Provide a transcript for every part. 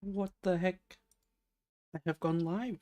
What the heck? I have gone live.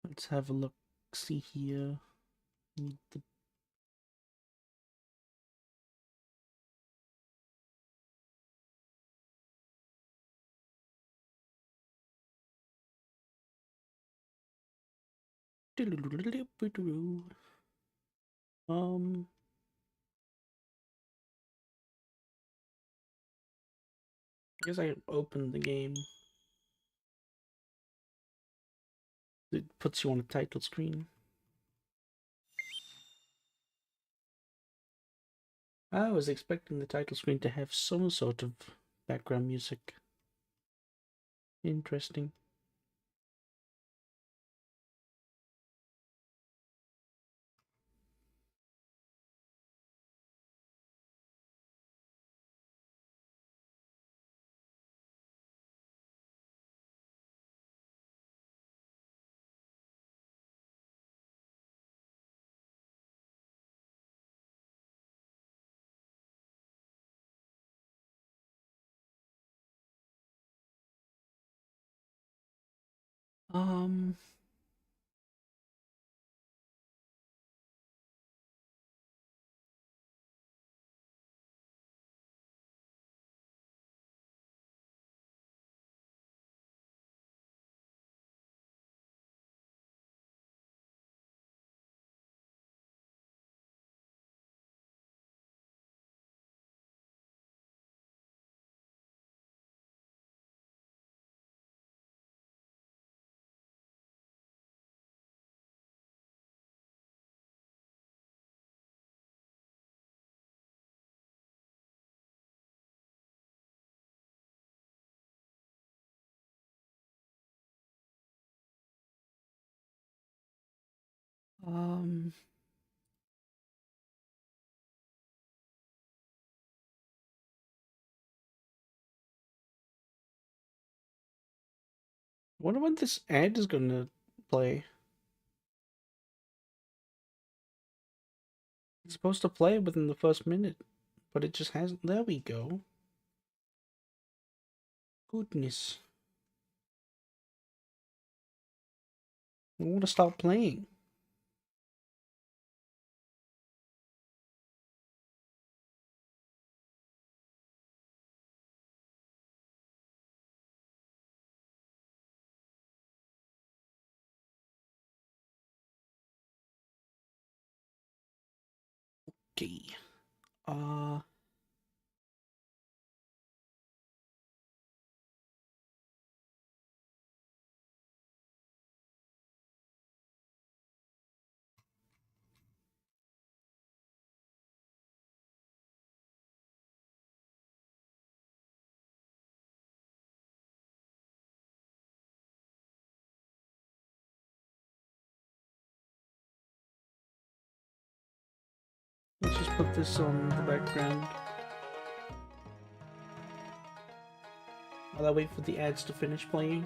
Let's have a look. See here. Need the um. I guess I opened the game. It puts you on a title screen. I was expecting the title screen to have some sort of background music. Interesting. Um, um, I wonder when this ad is gonna play. It's supposed to play within the first minute, but it just hasn't. There we go. Goodness. I want to start playing. Okay. Uh, let's just put this on the background while I wait for the ads to finish playing.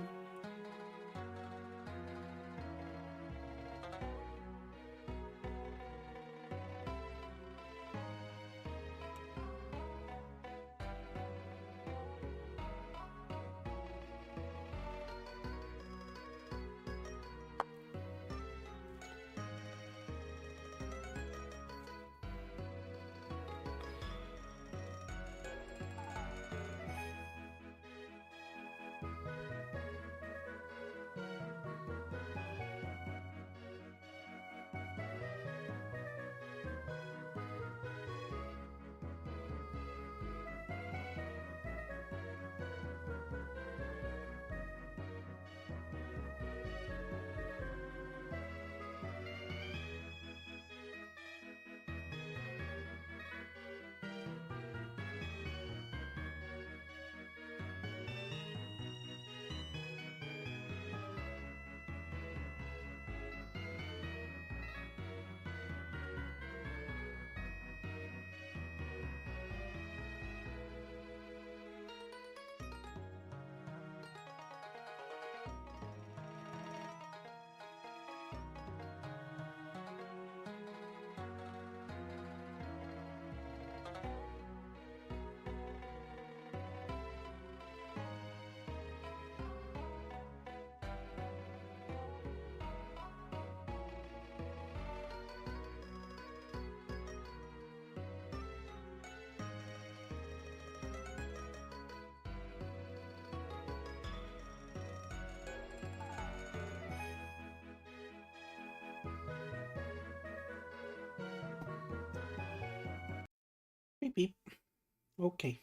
Okay.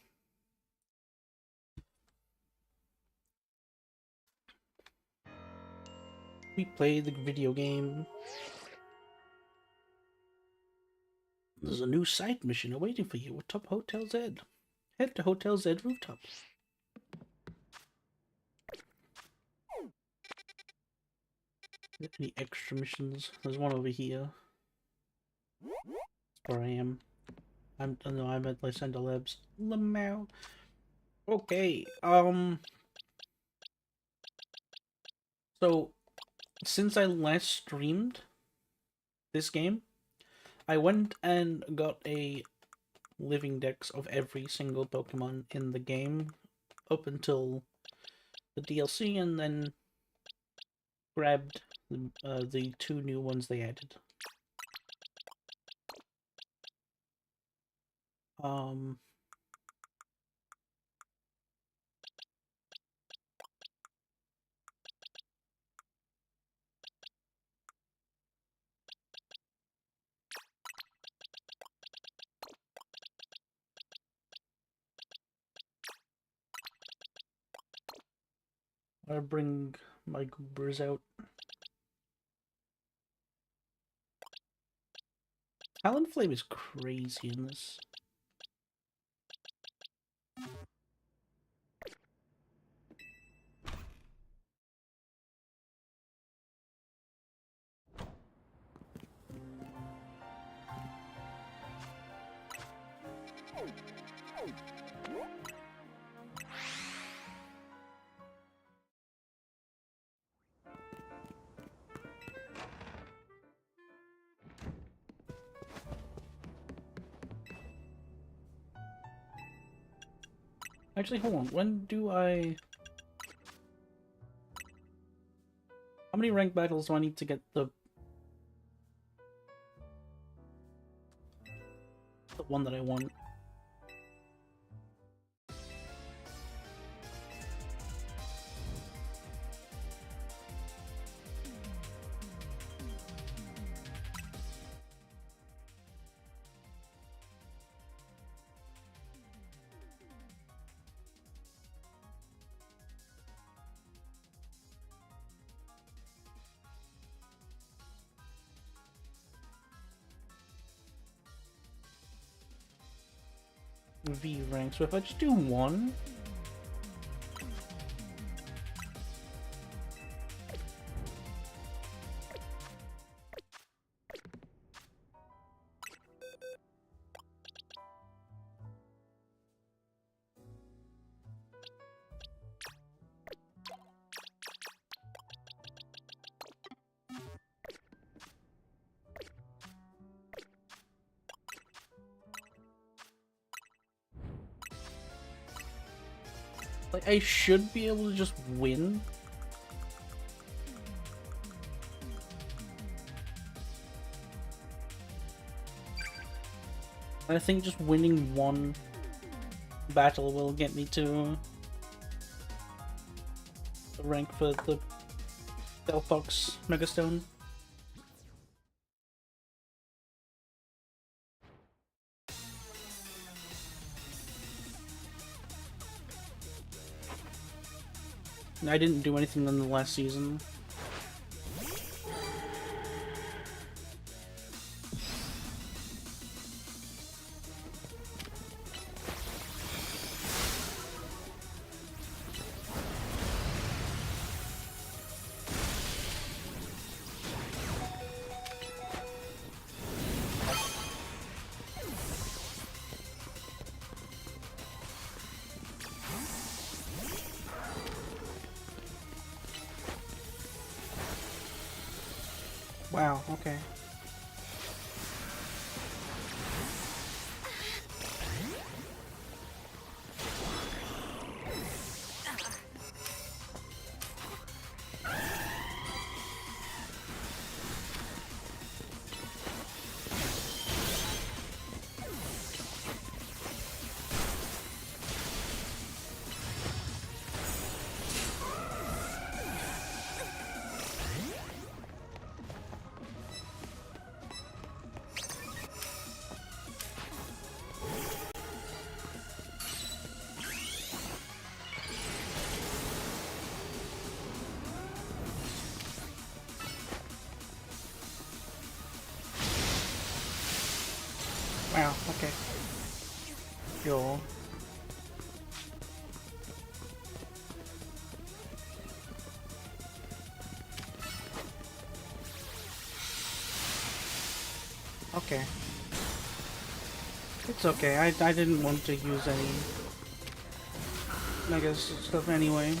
We play the video game. There's a new side mission awaiting for you atop Hotel Z. Head to Hotel Z rooftop. Any extra missions? There's one over here. That's where I am. I'm at Lysander Labs. Lamau. Okay. So since I last streamed this game, I went and got a living dex of every single Pokemon in the game up until the DLC, and then grabbed the 2 new ones they added. I'll bring my Goobers out. Talonflame is crazy in this. Actually, hold on. When do I... How many ranked battles do I need to get the one that I want? V rank. So if I just do one... Like, I should be able to just win. I think just winning one battle will get me to the rank for the Delphox Megastone. I didn't do anything in the last season. Wow, okay. Yo. Okay. It's okay. I didn't want to use any mega stuff anyway.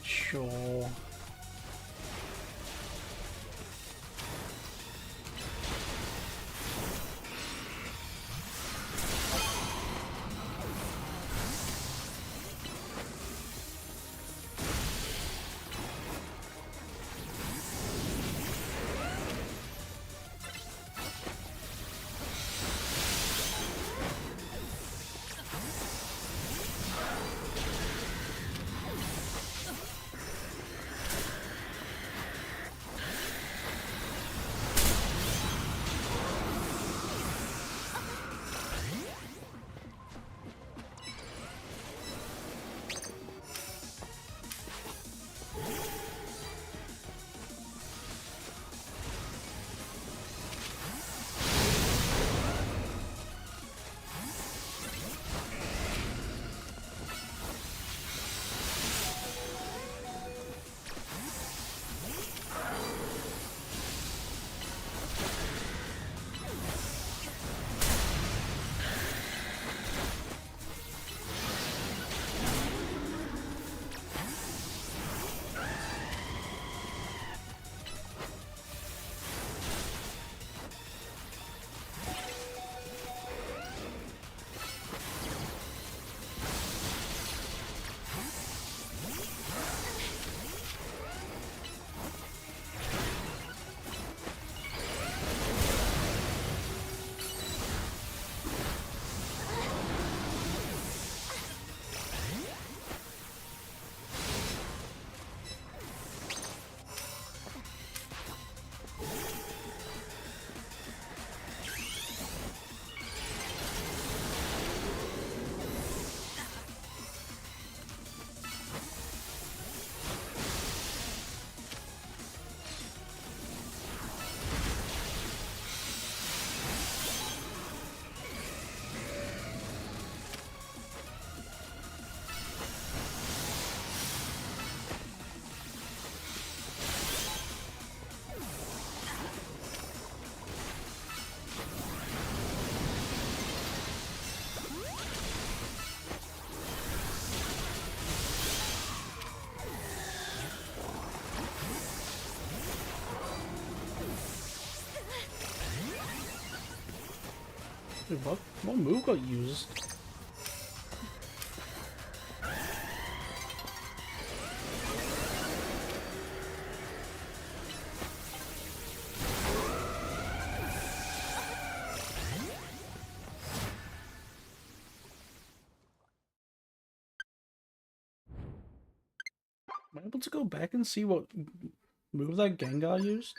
Sure. Wait, what move got used? Am I able to go back and see what move that Gengar used?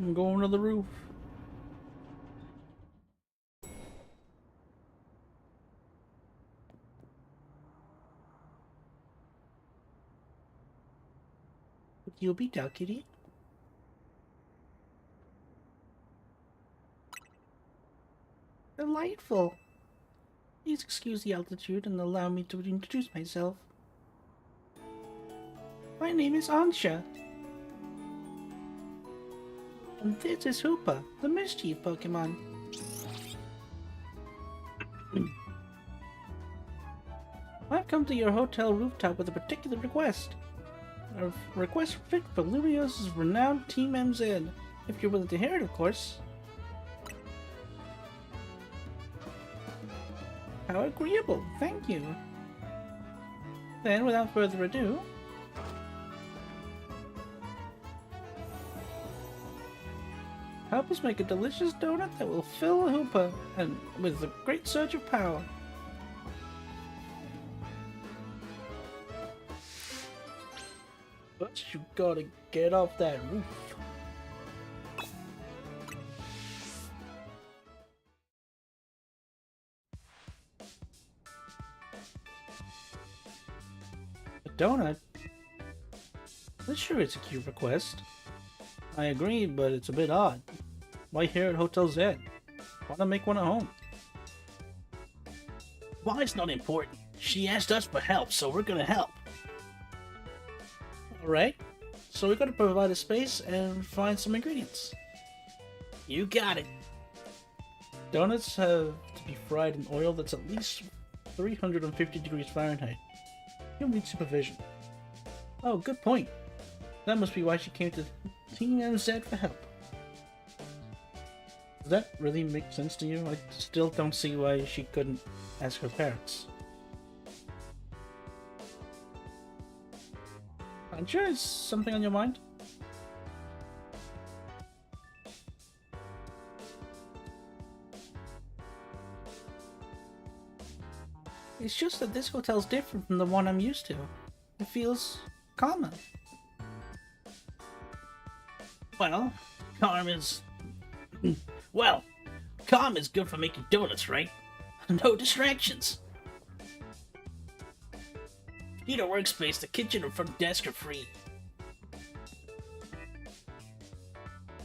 I'm going to the roof. You'll be deputy. Delightful. Please excuse the altitude and allow me to introduce myself. My name is Ansha. And this is Hoopa, the mischief Pokémon. I've come to your hotel rooftop with a particular request. A request fit for Lurios's renowned Team MZ. If you're willing to hear it, of course. How agreeable, thank you. Then, without further ado, help us make a delicious donut that will fill a Hoopa and with a great surge of power. But you gotta get off that roof. A donut? Well, sure, it's a cute request. I agree, but it's a bit odd. Why here at Hotel Z? Why not make one at home? Why's not important. She asked us for help, so we're gonna help. Alright, so we gotta provide a space and find some ingredients. You got it. Donuts have to be fried in oil that's at least 350 degrees Fahrenheit. You'll need supervision. Oh, good point. That must be why she came to Team MZ for help. Does that really make sense to you? I still don't see why she couldn't ask her parents. Anja, is something on your mind? It's just that this hotel's different from the one I'm used to. It feels calmer. Well, calm is... well, calm is good for making donuts, right? No distractions. Need a workspace, the kitchen or front desk are free.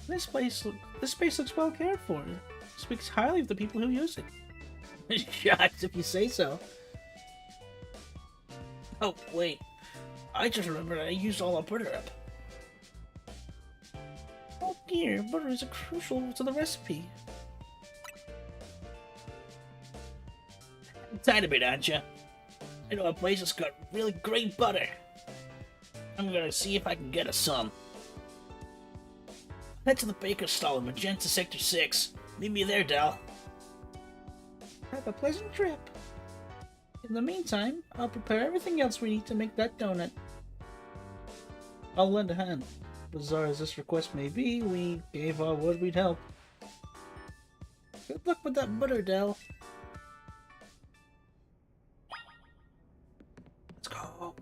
This space looks well cared for. speaks highly of the people who use it. Shocked if you say so. Oh, wait. I just remembered I used all our butter up. Oh dear, butter is crucial to the recipe. Tiny bit, aren't you? I know a place that's got really great butter. I'm gonna see if I can get us some. Head to the baker's stall in Magenta Sector 6. Meet me there, Dal. Have a pleasant trip. In the meantime, I'll prepare everything else we need to make that donut. I'll lend a hand. Bizarre as this request may be, we gave our word we'd help. Good luck with that butter, Dal. Let's go.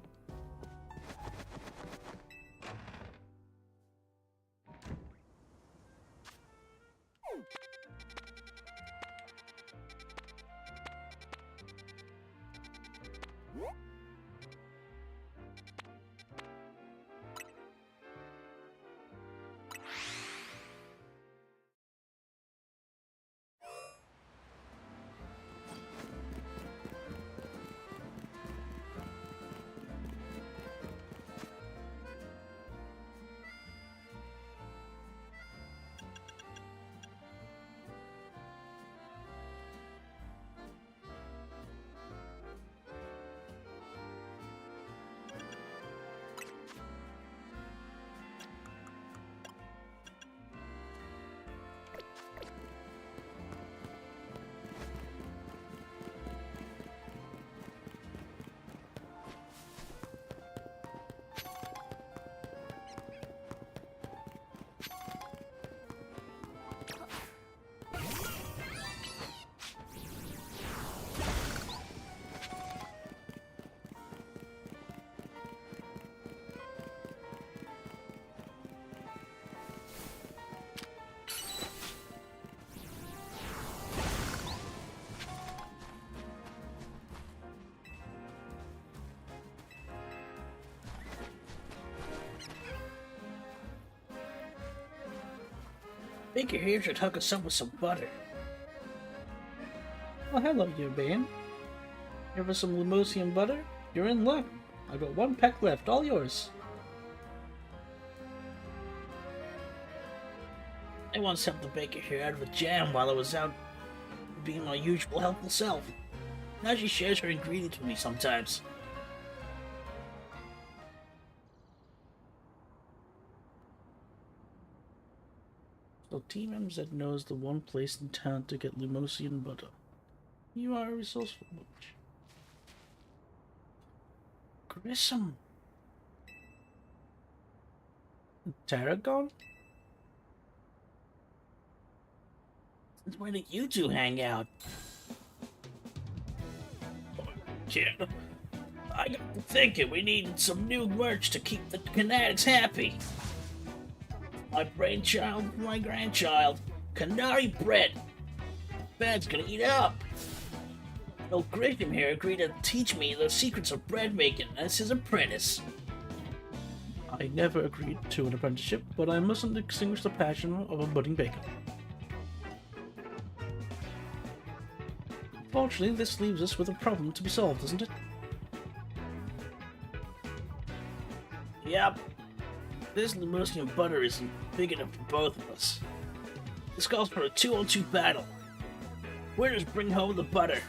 Baker here should hook us up with some butter. Well, hello, you man. Here for some Lemosian butter? You're in luck. I've got one peck left, all yours. I once helped the baker here out of a jam while I was out being my usual helpful self. Now she shares her ingredients with me sometimes. So Team MZ knows the one place in town to get Lemosian butter. You are a resourceful bunch. Grissom. Tarragon? Since when did you two hang out? Kid, I got to thinking we needed some new merch to keep the Canadics happy. My brainchild for my grandchild. Canary bread. Bad's gonna eat up. Old Grisham here agreed to teach me the secrets of bread making as his apprentice. I never agreed to an apprenticeship, but I mustn't extinguish the passion of a budding baker. Fortunately, this leaves us with a problem to be solved, doesn't it? Yep. This Lemosian butter isn't big enough for both of us. This calls for a 2-on-2 battle. Winners bring home the butter.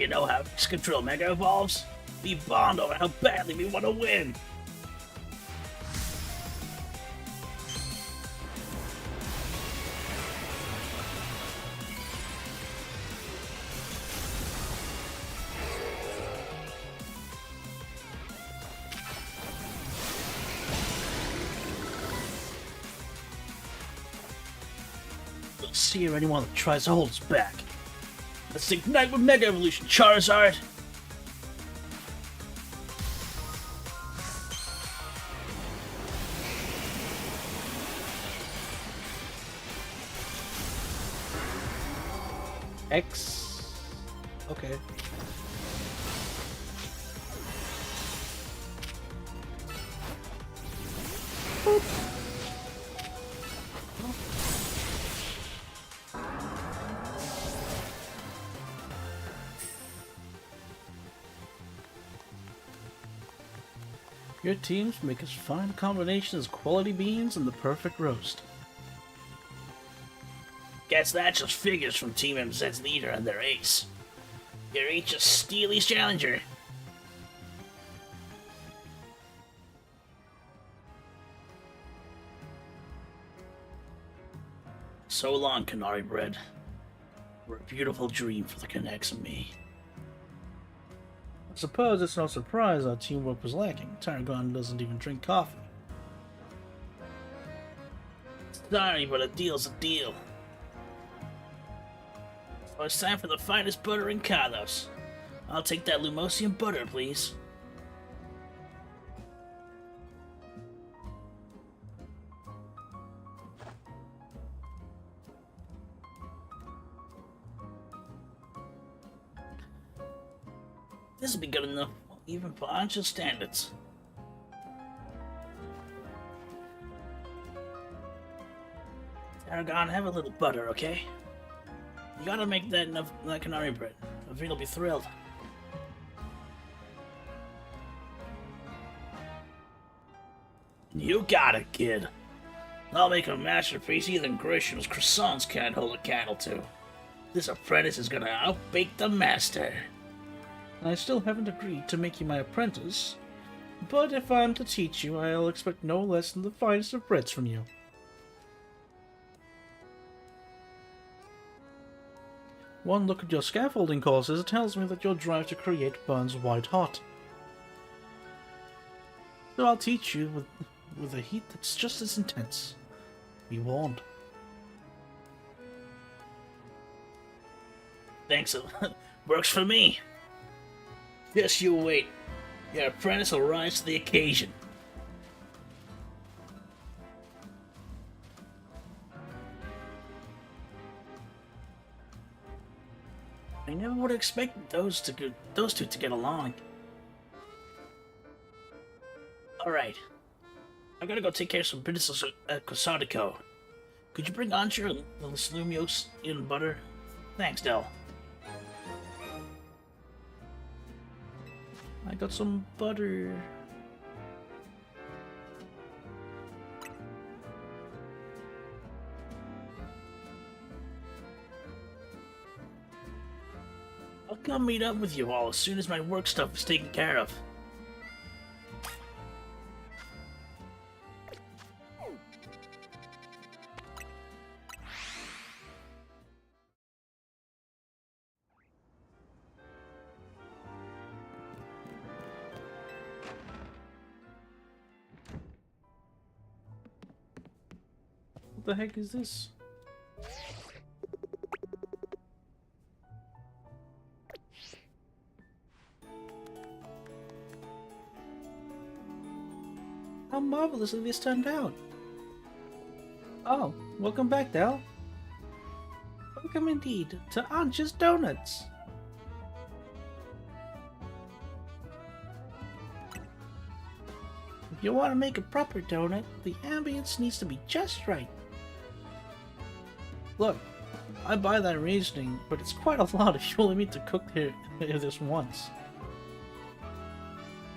You know how Control Mega evolves? We bond over how badly we want to win. We'll see if anyone that tries to hold us back. Let's ignite with Mega Evolution, Charizard! X. Okay. Boop. Your teams make as fine a combination as quality beans and the perfect roast. Guess that's just figures from Team MZ's leader and their ace. You're each a Steely's challenger. So long, Canary Bread. We're a beautiful dream for the Connects and me. I suppose it's no surprise our teamwork was lacking. Tarragon doesn't even drink coffee. Sorry, but a deal's a deal. So it's time for the finest butter in Kalos. I'll take that Lumosian butter, please. This will be good enough, even for Angel's standards. Tarragon, have a little butter, okay? You gotta make that enough that Canary Bread. Aveen will be thrilled. You got it, kid. I'll make a masterpiece even Grisham's croissants can't hold a candle to. This apprentice is gonna outbake the master. I still haven't agreed to make you my apprentice, but if I'm to teach you, I'll expect no less than the finest of breads from you. One look at your scaffolding courses tells me that your drive to create burns white hot. So I'll teach you with a heat that's just as intense. Be warned. Thanks, works for me. Just you wait. Your apprentice will rise to the occasion. I never would have expected those two to get along. Alright. I gotta go take care of some business at Cosadico. Could you bring Ancher and the Slumios in butter? Thanks, Del. I got some butter. I'll come meet up with you all as soon as my work stuff is taken care of. What the heck is this? How marvelously this turned out! Oh, welcome back, Dal. Welcome indeed to Ancha's Donuts. If you want to make a proper donut, the ambience needs to be just right. Look, I buy that reasoning, but it's quite a lot if you only need to cook this once.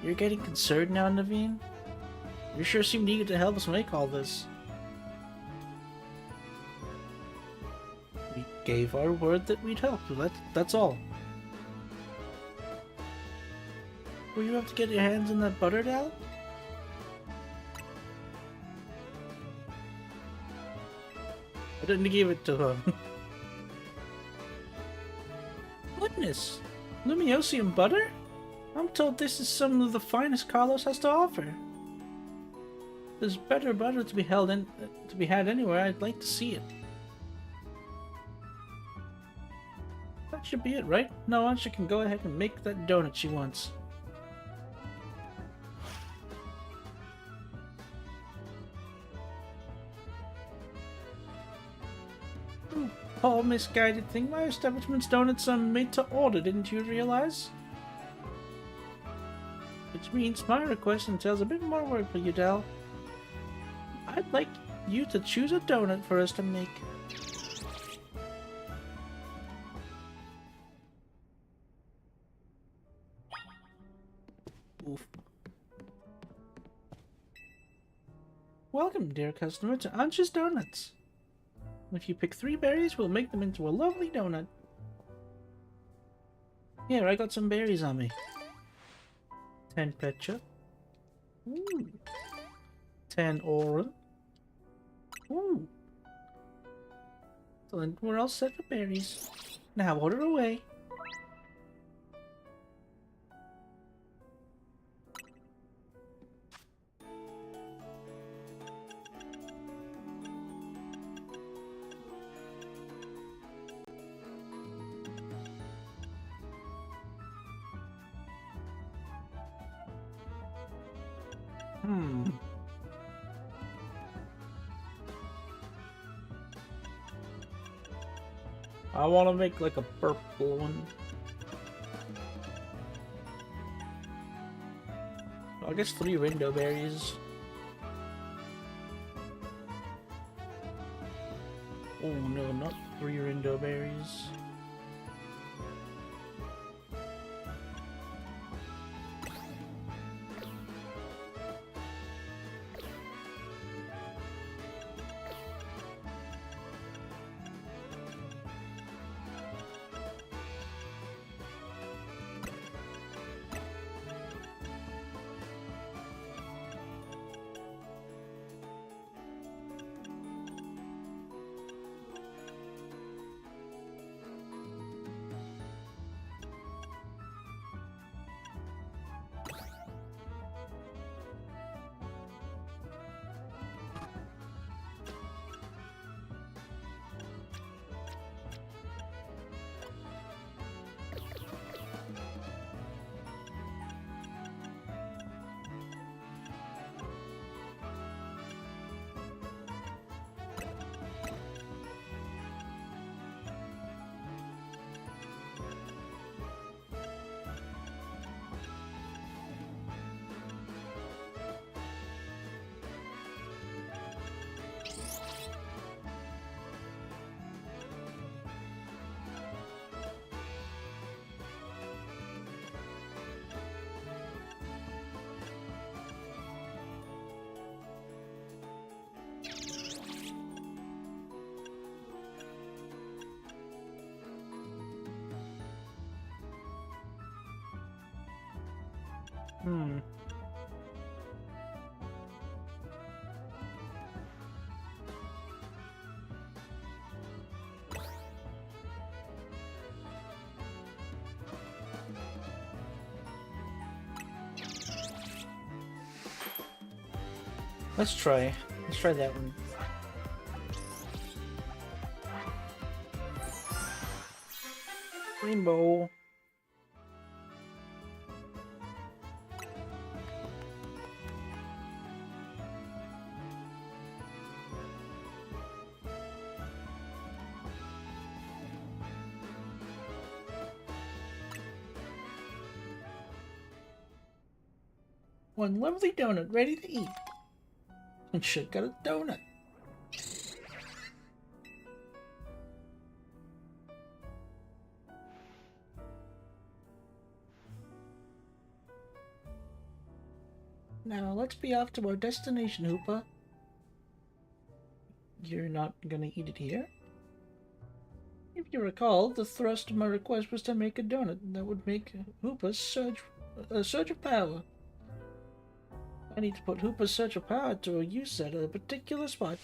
You're getting concerned now, Naveen? You sure seemed eager to help us make all this. We gave our word that we'd help, that's all. Will you have to get your hands in that butter, Dal? I didn't give it to her. Goodness! Lumiosium butter? I'm told this is some of the finest Carlos has to offer. There's better butter to be had anywhere. I'd like to see it. That should be it, right? Now she can go ahead and make that donut she wants. Oh, misguided thing. My establishment's donuts are made to order, didn't you realize? Which means my request entails a bit more work for you, Dal. I'd like you to choose a donut for us to make. Oof. Welcome, dear customer, to Ansh's Donuts. If you pick 3 berries, we'll make them into a lovely donut. Here, I got some berries on me. 10 Pecha. Ooh. 10 Oran. Ooh. Excellent, we're all set for berries. Now order away. I want to make like a purple one. I guess 3 rainbow berries. Oh no, not 3 rainbow berries. Let's try that one. Rainbow. One lovely donut ready to eat. And shit got a donut. Now let's be off to our destination, Hoopa. You're not gonna eat it here? If you recall, the thrust of my request was to make a donut that would make Hoopa surge A surge of power. I need to put Hoopa's surge of power to a use at a particular spot.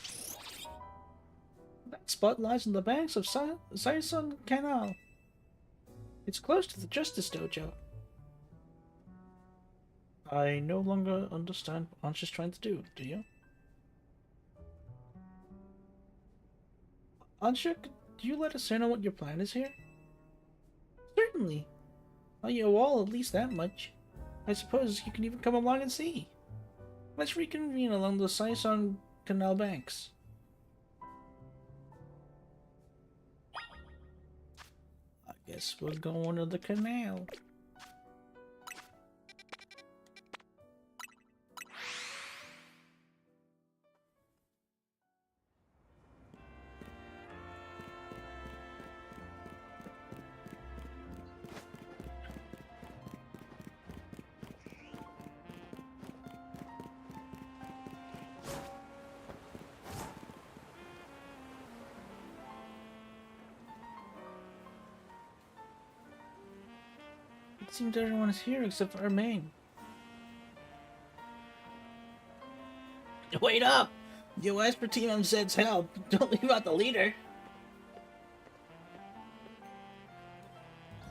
That spot lies on the banks of Saison Canal. It's close to the Justice Dojo. I no longer understand what Ansha's trying to do you? Ansha, could you let us in on what your plan is here? Certainly. Well, you all at least that much. I suppose you can even come along and see. Let's reconvene along the Saison Canal banks. I guess we're going to the canal. It seems everyone is here except for our main. Wait up! You asked for Team MZ's help. Don't leave out the leader.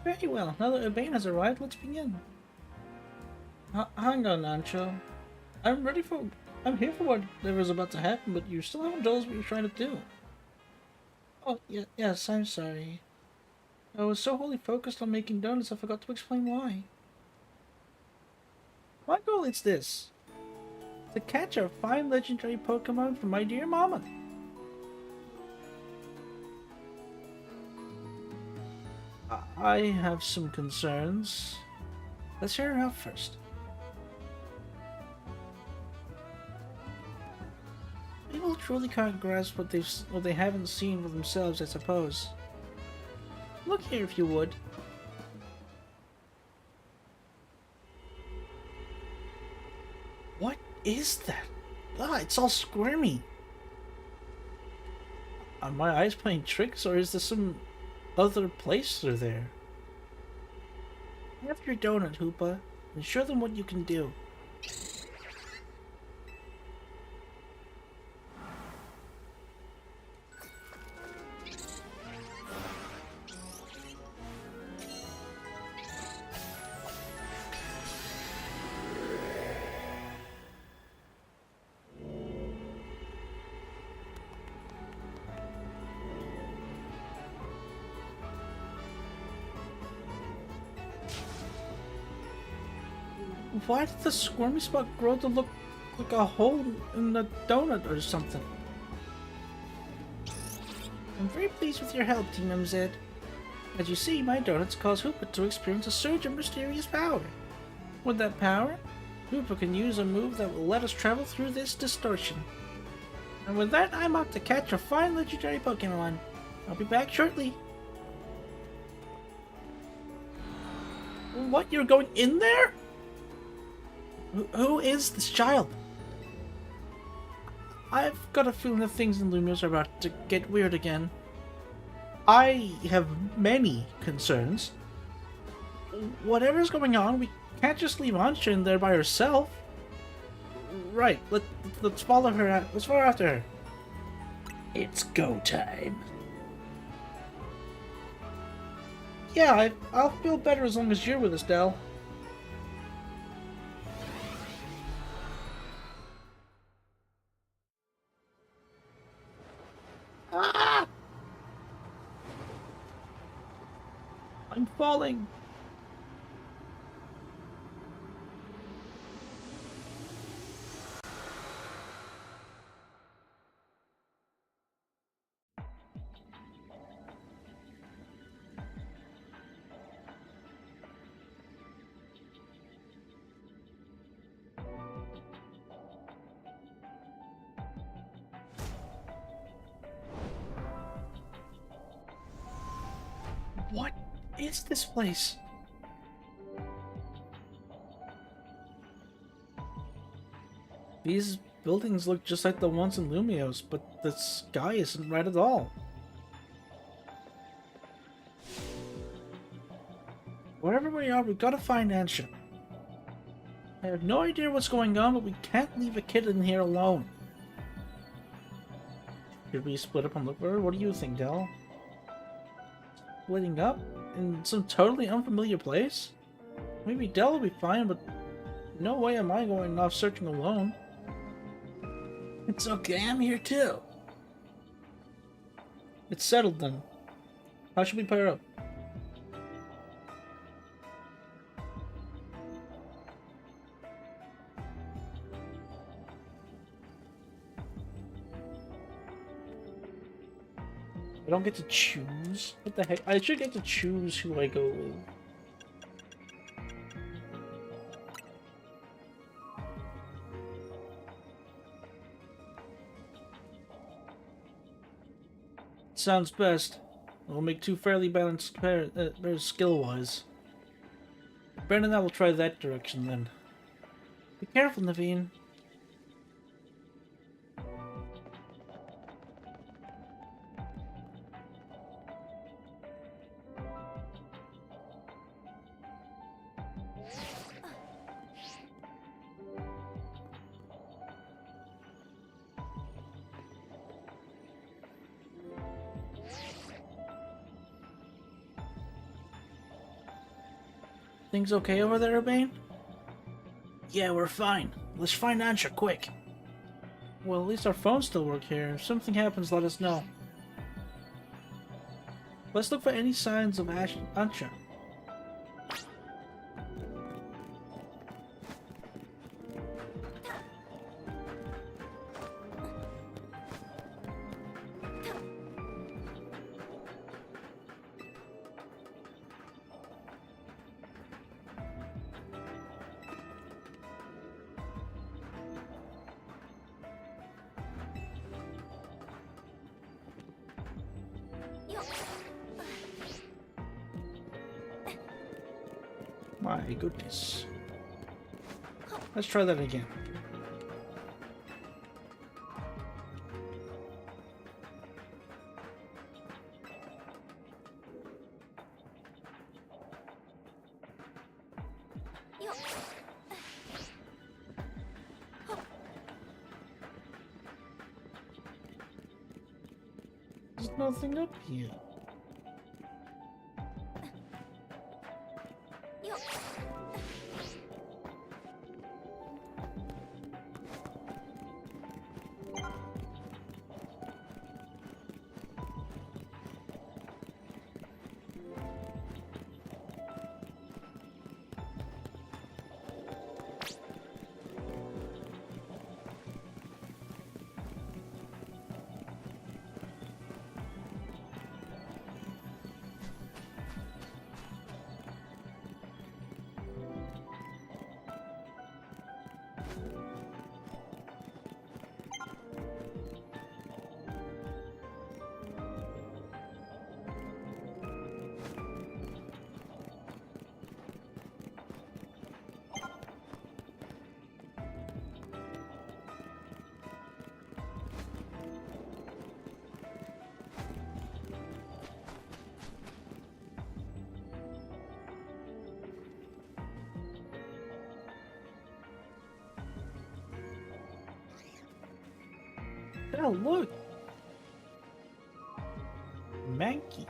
Very well. Now that Urbane has arrived, let's begin. Hang on, Ancho. I'm here for whatever is about to happen, but you still haven't told us what you're trying to do. Oh, yes, I'm sorry. I was so wholly focused on making donuts I forgot to explain why. My goal is this. To catch our fine legendary Pokémon from my dear mama. I have some concerns. Let's hear her out first. People truly can't grasp what they haven't seen for themselves, I suppose. Look here, if you would. What is that? Ah, it's all squirmy. Are my eyes playing tricks, or is there some other place through there? Have your donut, Hoopa, and show them what you can do. Why did the squirmy spot grow to look like a hole in the donut or something? I'm very pleased with your help, Team MZ. As you see, my donuts cause Hoopa to experience a surge of mysterious power. With that power, Hoopa can use a move that will let us travel through this distortion. And with that, I'm out to catch a fine legendary Pokémon. I'll be back shortly. What? You're going in there? Who is this child? I've got a feeling that things in Lumios are about to get weird again. I have many concerns. Whatever's going on, we can't just leave Ansha in there by herself. Right, let's follow her. Let's follow after her. It's go time. Yeah, I'll feel better as long as you're with us, Del. Ah! I'm falling. What is this place? These buildings look just like the ones in Lumios, but the sky isn't right at all. Wherever we are, we've got to find Ansha. I have no idea what's going on, but we can't leave a kid in here alone. Should we split up and look for her? What do you think, Del? Splitting up? In some totally unfamiliar place? Maybe Del will be fine, but no way am I going off searching alone. It's okay, I'm here too. It's settled then. How should we pair up? I don't get to choose? What the heck? I should get to choose who I go with. Sounds best. We'll make two fairly balanced pairs skill-wise. Brandon and I will try that direction then. Be careful, Naveen. Things okay over there, Urbane? Yeah, we're fine. Let's find Ansha quick. Well, at least our phones still work here. If something happens, let us know. Let's look for any signs of Ansha. My goodness. Let's try that again. There's nothing up here. Oh, look! Mankey.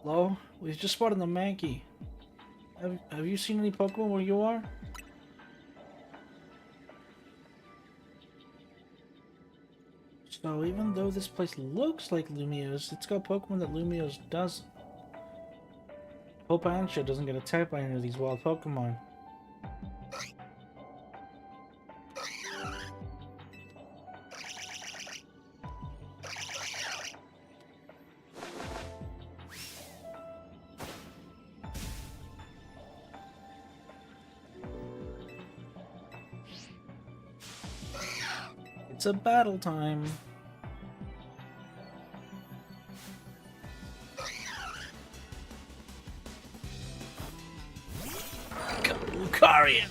Hello? We've just spotted the Mankey. Have you seen any Pokemon where you are? So even though this place looks like Lumio's, it's got Pokemon that Lumio's doesn't. Hope Ansha doesn't get attacked by any of these wild Pokemon. It's a battle time. Lucario!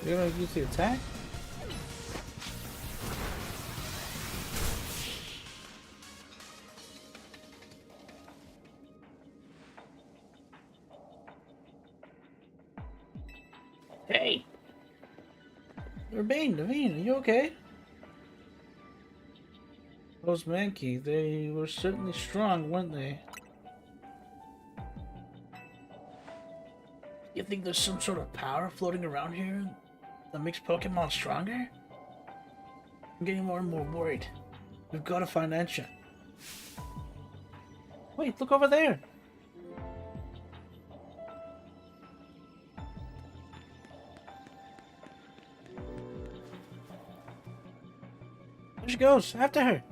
You're gonna use the attack? Hey, Naveen, are you okay? Those Mankey, they were certainly strong, weren't they? you think there's some sort of power floating around here that makes Pokemon stronger? I'm getting more and more worried. We've got to find Ansha. Wait, look over there! There she goes, after her!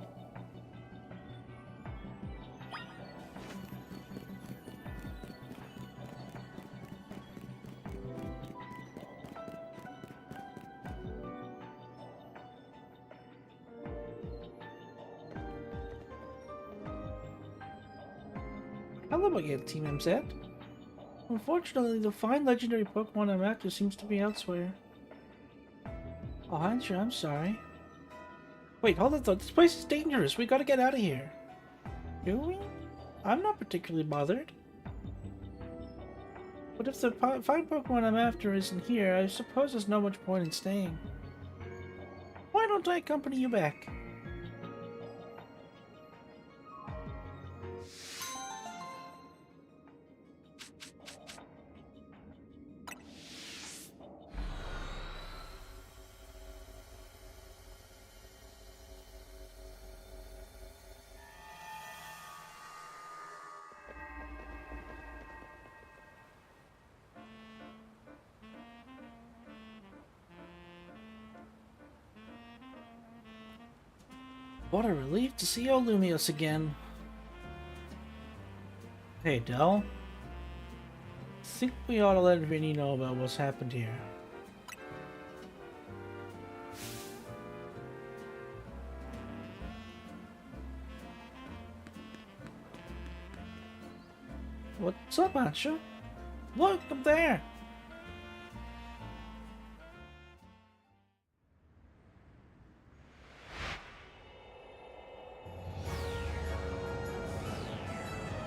Hello again, Team MZ. Unfortunately, the fine legendary Pokemon I'm after seems to be elsewhere. Oh, Ansha, I'm sorry. Wait, hold on though, this place is dangerous, we gotta get out of here. Do we? I'm not particularly bothered. But if the fine Pokemon I'm after isn't here, I suppose there's no much point in staying. Why don't I accompany you back? What a relief to see old Lumios again. Hey, Del. I think we ought to let Vinny know about what's happened here. What's up, Ansha? Look, I'm there!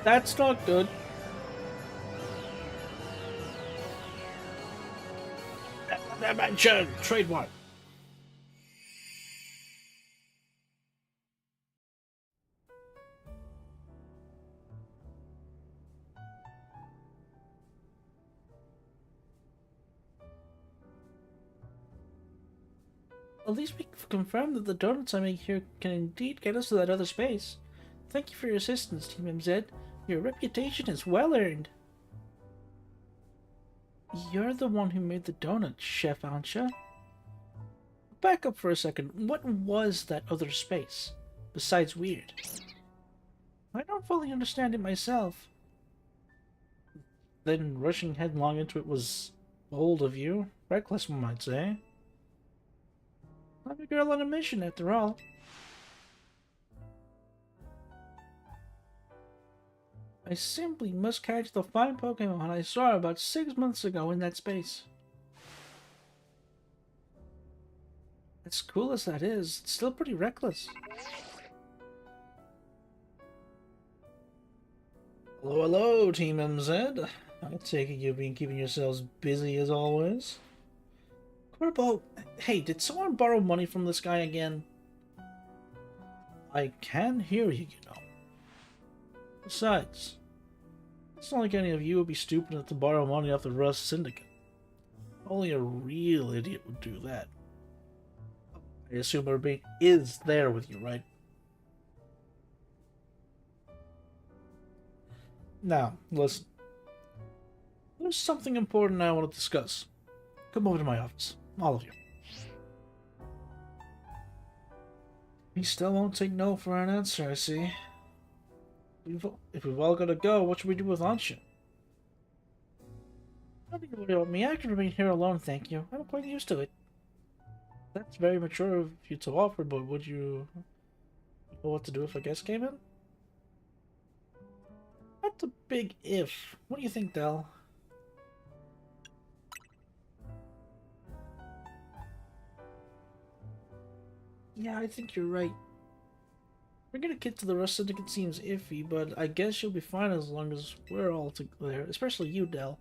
That's not good. Dimension! Trademark! At least we've confirmed that the donuts I make here can indeed get us to that other space. Thank you for your assistance, Team MZ. Your reputation is well earned. You're the one who made the donuts, Chef Ansha. Back up for a second. What was that other space? Besides weird. I don't fully understand it myself. Then rushing headlong into it was bold of you. Reckless, one might say. I'm a girl on a mission, after all. I simply must catch the fine Pokémon I saw about 6 months ago in that space. As cool as that is, it's still pretty reckless. Hello, hello, Team MZ. I take it you've been keeping yourselves busy as always. Corbo, hey, did someone borrow money from this guy again? I can hear you, you know. Besides, it's not like any of you would be stupid enough to borrow money off the Rust Syndicate. Only a real idiot would do that. I assume Urbane is there with you, right? Now, listen. There's something important I want to discuss. Come over to my office. All of you. He still won't take no for an answer, I see. If we've all got to go, what should we do with Ansha? Nothing to worry about me. I can remain here alone, thank you. I'm quite used to it. That's very mature of you to offer, but would you know what to do if a guest came in? That's a big if. What do you think, Del? Yeah, I think you're right. We're gonna get to the rest of it seems iffy, but I guess you'll be fine as long as we're all together, especially you, Dell.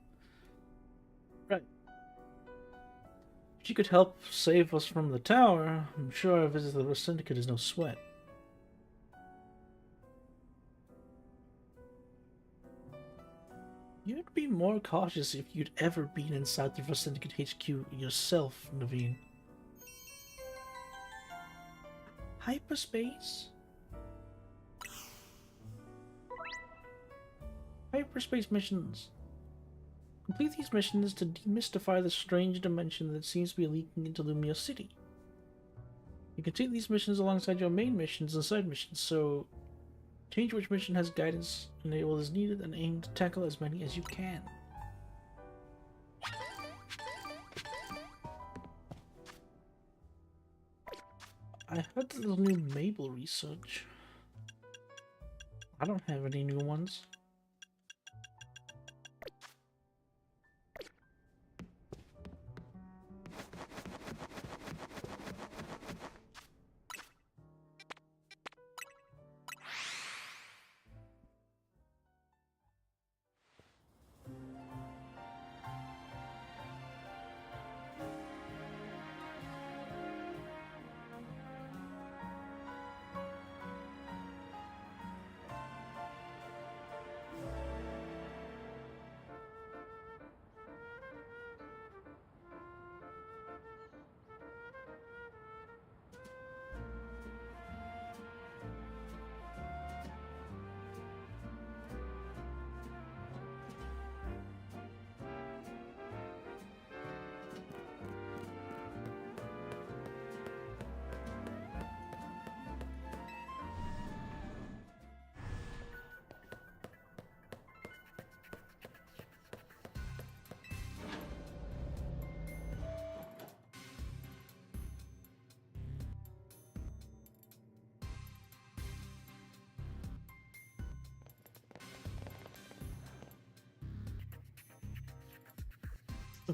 Right. If you could help save us from the tower, I'm sure a visit to the Rust Syndicate is no sweat. You'd be more cautious if you'd ever been inside the Rust Syndicate HQ yourself, Naveen. Hyperspace? Hyperspace missions. Complete these missions to demystify the strange dimension that seems to be leaking into Lumia City. You can take these missions alongside your main missions and side missions, so change which mission has guidance enabled as needed and aim to tackle as many as you can. I heard there's new Mabel research. I don't have any new ones.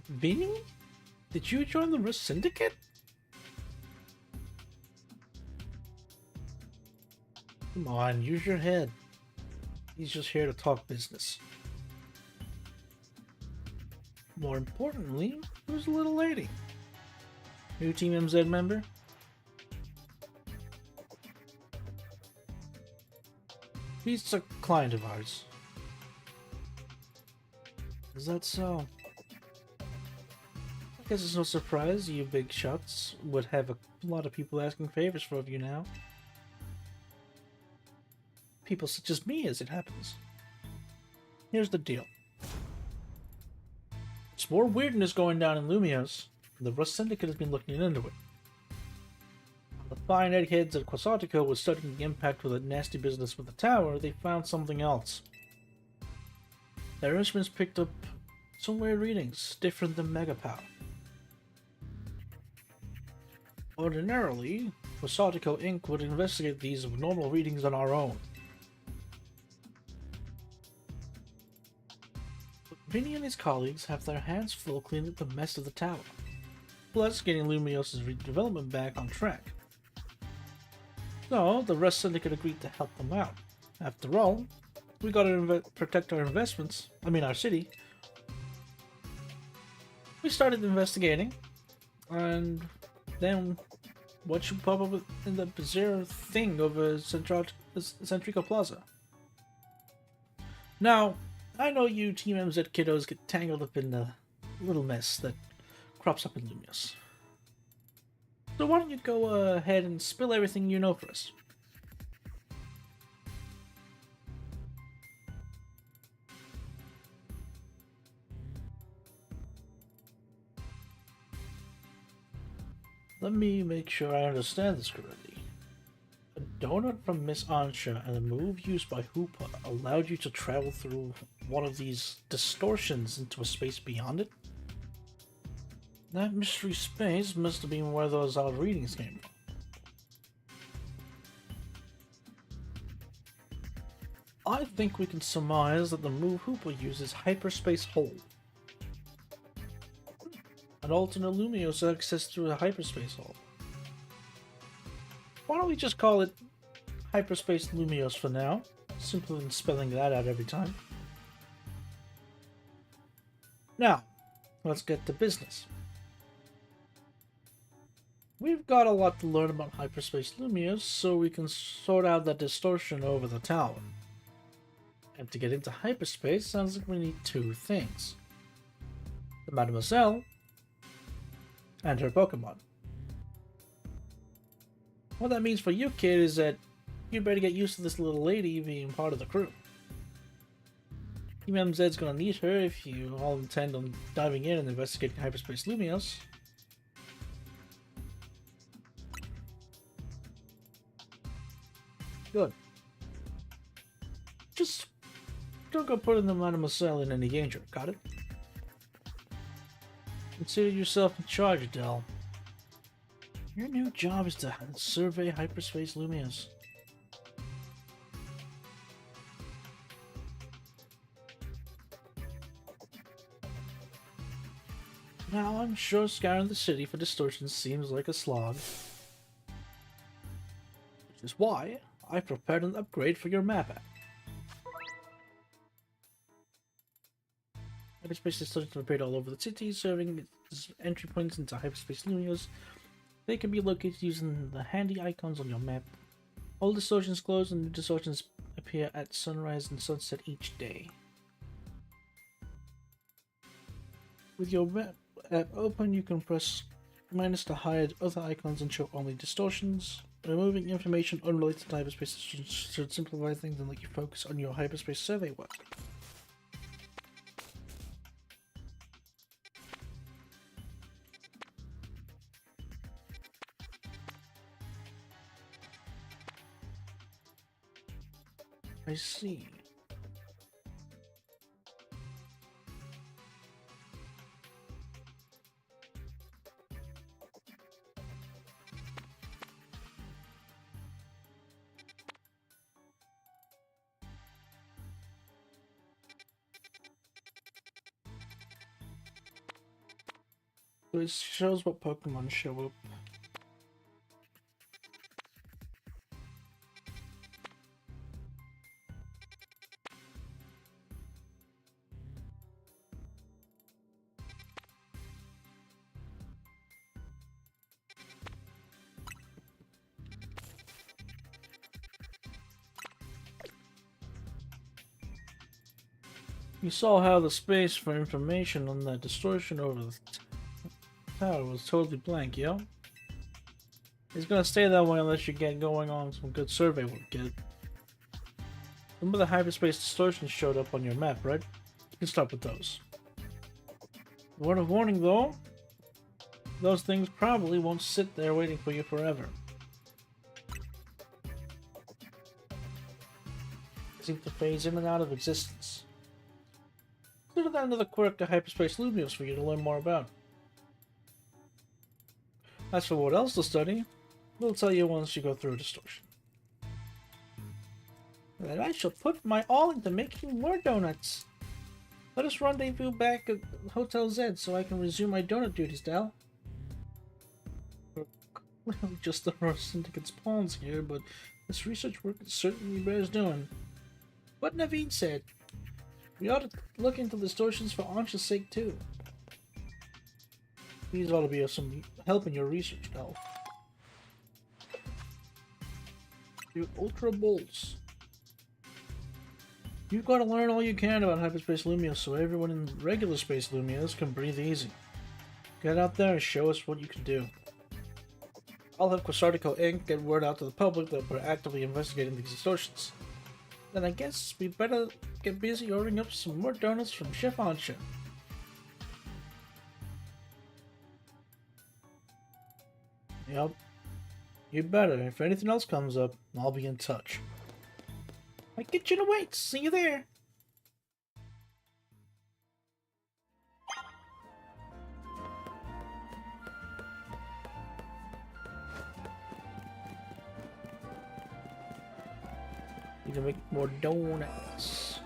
Vinny? Did you join the Rust Syndicate? Come on, use your head. He's just here to talk business. More importantly, who's the little lady? New Team MZ member? She's a client of ours. Is that so? I guess it's no surprise you big shots would have a lot of people asking favors for you now. People such as me, as it happens. Here's the deal. There's more weirdness going down in Lumios. The Rust Syndicate has been looking into it. The fine eggheads at Quasartico was studying the impact of the nasty business with the tower. They found something else. Their instruments picked up some weird readings, different than Mega Power. Ordinarily, Quasartico Inc. would investigate these abnormal readings on our own. But Vinny and his colleagues have their hands full cleaning up the mess of the tower, plus getting Lumios' redevelopment back on track. So, the Rust Syndicate agreed to help them out. After all, we gotta protect our investments, our city. We started investigating, and then what should pop up in the bizarre thing over Centrico Plaza? Now, I know you Team MZ kiddos get tangled up in the little mess that crops up in Lumios. So why don't you go ahead and spill everything you know for us? Let me make sure I understand this correctly. A donut from Miss Ansha and a move used by Hoopa allowed you to travel through one of these distortions into a space beyond it? That mystery space must have been where those odd readings came from. I think we can surmise that the move Hoopa uses Hyperspace Hole. An alternate Lumios access through a hyperspace hole. Why don't we just call it Hyperspace Lumios for now? Simpler than spelling that out every time. Now, let's get to business. We've got a lot to learn about Hyperspace Lumios so we can sort out that distortion over the tower. And to get into hyperspace, sounds like we need two things. The Mademoiselle and her Pokemon. What that means for you, kid, is that you better get used to this little lady being part of the crew. EMZ's gonna need her if you all intend on diving in and investigating Hyperspace Lumios. Good. Just don't go putting the Mademoiselle in any danger, got it? Consider yourself in charge, Adele. Your new job is to survey Hyperspace Lumios. Now, I'm sure scouring the city for distortions seems like a slog. Which is why I prepared an upgrade for your map app. Hyperspace distortions are prepared all over the city, serving as entry points into Hyperspace Lumios. They can be located using the handy icons on your map. All distortions close and new distortions appear at sunrise and sunset each day. With your map app open, you can press minus to hide other icons and show only distortions. Removing information unrelated to hyperspace distortions should simplify things and let you focus on your hyperspace survey work. I see. So it shows what Pokemon show up. You saw how the space for information on that distortion over the tower was totally blank, yo? It's gonna stay that way unless you get going on some good survey work, kid. Some of the hyperspace distortions showed up on your map, right? You can start with those. Word of warning though, those things probably won't sit there waiting for you forever. They seem to phase in and out of existence. Consider that another quirk to Hyperspace Lumios for you to learn more about. As for what else to study, we'll tell you once you go through a distortion. And I shall put my all into making more donuts. Let us rendezvous back at Hotel Z so I can resume my donut duties, Dal. We're clearly just the our syndicate's pawns here, but this research work certainly bears doing. What Naveen said. We ought to look into distortions for Ansha's sake too. These ought to be of some help in your research, Dal. Your Ultra Bolts. You've got to learn all you can about Hyperspace Lumios so everyone in regular Space Lumios can breathe easy. Get out there and show us what you can do. I'll have Quasartico Inc. get word out to the public that we're actively investigating these distortions. Then I guess we better get busy ordering up some more donuts from Chef Ansha. Yep. You better. If anything else comes up, I'll be in touch. My kitchen awaits. See you there. Need to make more donuts.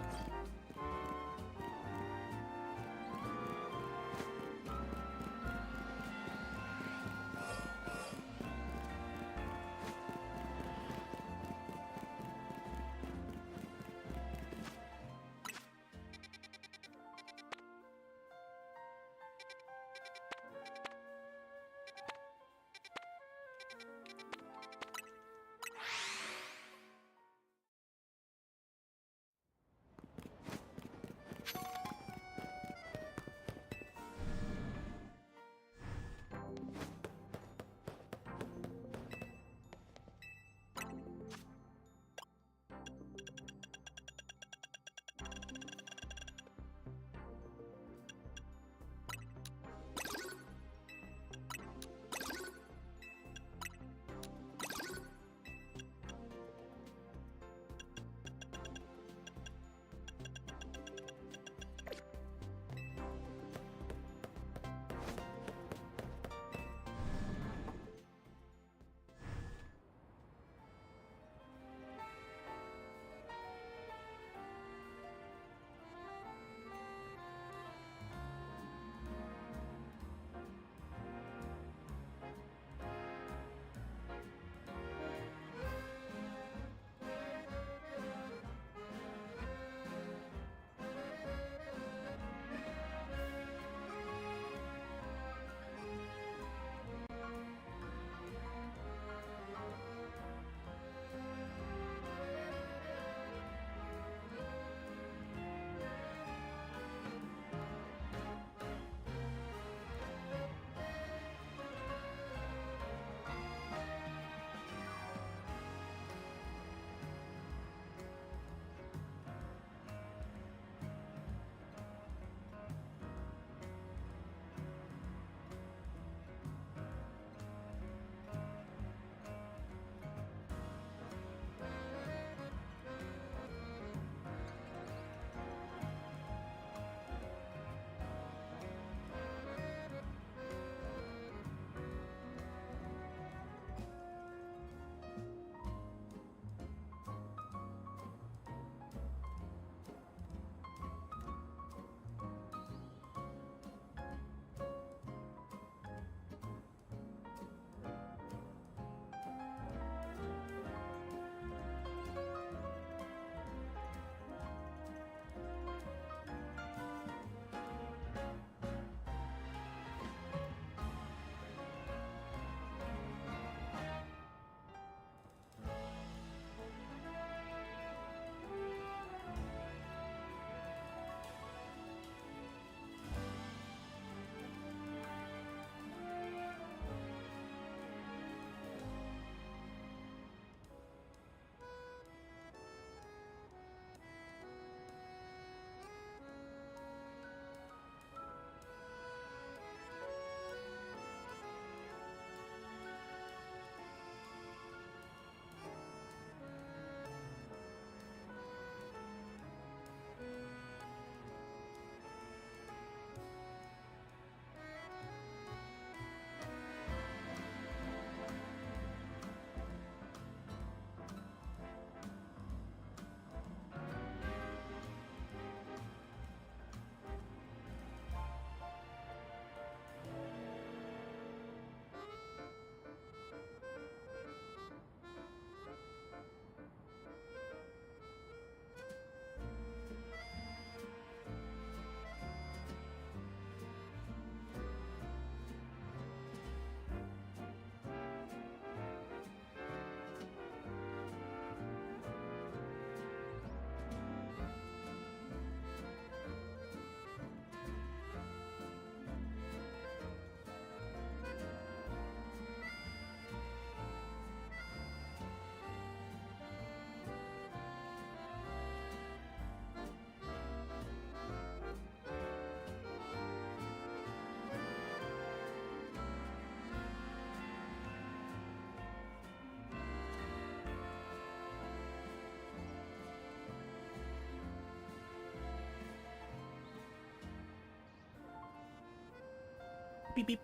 beep beep.